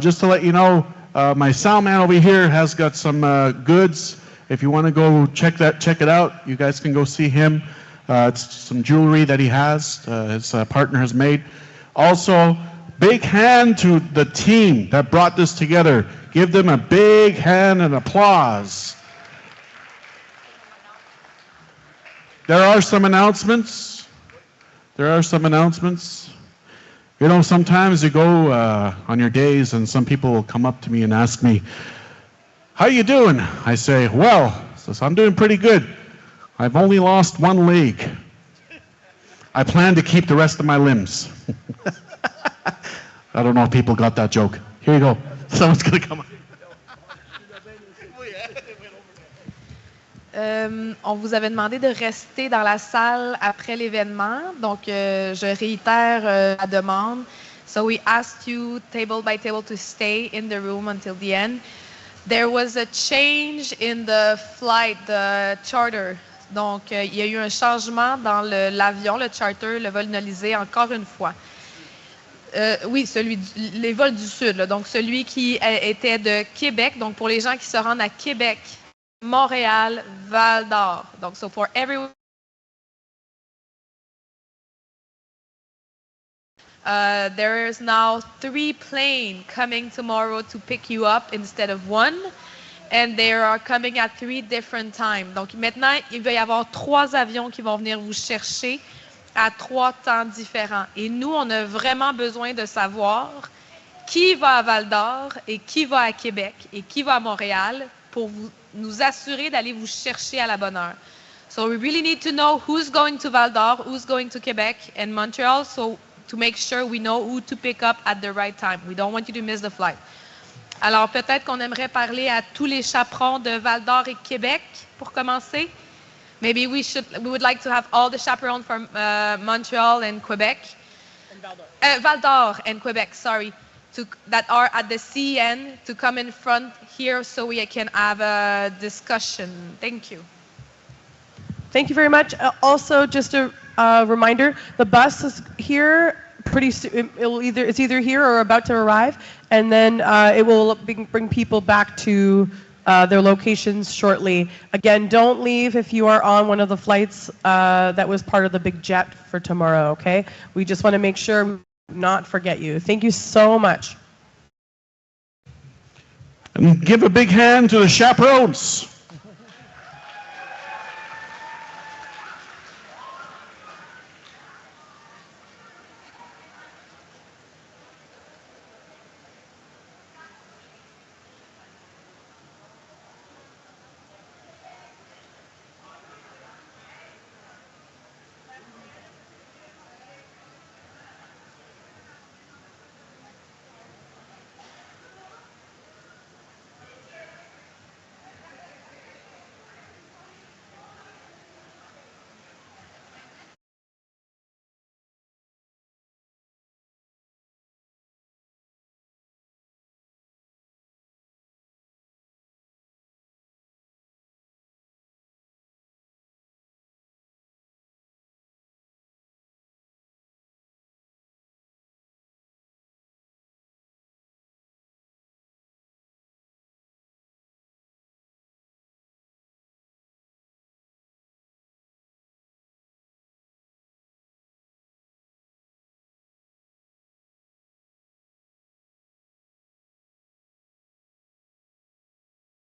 Just to let you know, my sound man over here has got some goods. If you want to go check it out, you guys can go see him. It's some jewelry that he has, his partner has made. Also, big hand to the team that brought this together. Give them a big hand and applause. There are some announcements. You know, sometimes you go on your days and some people will come up to me and ask me, how you doing? I say, well, I'm doing pretty good. I've only lost one leg. I plan to keep the rest of my limbs. I don't know if people got that joke. Here you go. Someone's going to come up. On vous avait demandé de rester dans la salle après l'événement, donc je réitère la demande. So we asked you table by table to stay in the room until the end. There was a change in the flight, the charter. Donc, il y a eu un changement dans l'avion, le charter, le vol nolisé, encore une fois. Oui, les vols du Sud. Là, donc, celui qui était de Québec. Donc, pour les gens qui se rendent à Québec, Montréal, Val-d'Or. Donc, so for everyone. There is now 3 planes coming tomorrow to pick you up instead of 1. And they are coming at 3 different times. Donc, maintenant, il va y avoir 3 avions qui vont venir vous chercher à 3 temps différents. Et nous, on a vraiment besoin de savoir qui va à Val-d'Or et qui va à Québec et qui va à Montréal pour nous assurer d'aller vous chercher à la bonne heure. So we really need to know who's going to Val-d'Or, who's going to Quebec and Montreal, so to make sure we know who to pick up at the right time. We don't want you to miss the flight. Alors, peut-être qu'on aimerait parler à tous les chaperons de Val-d'Or et Québec pour commencer. Maybe we would like to have all the chaperones from Montreal and Quebec. And Val-d'Or and Quebec, sorry, that are at the CN to come in front here so we can have a discussion. Thank you. Thank you very much. Also, just a reminder, the bus is here pretty soon. It's either here or about to arrive, and then it will bring people back to their locations shortly. Again, don't leave if you are on one of the flights that was part of the big jet for tomorrow, okay? We just want to make sure we not forget you. Thank you so much. And give a big hand to the chaperones.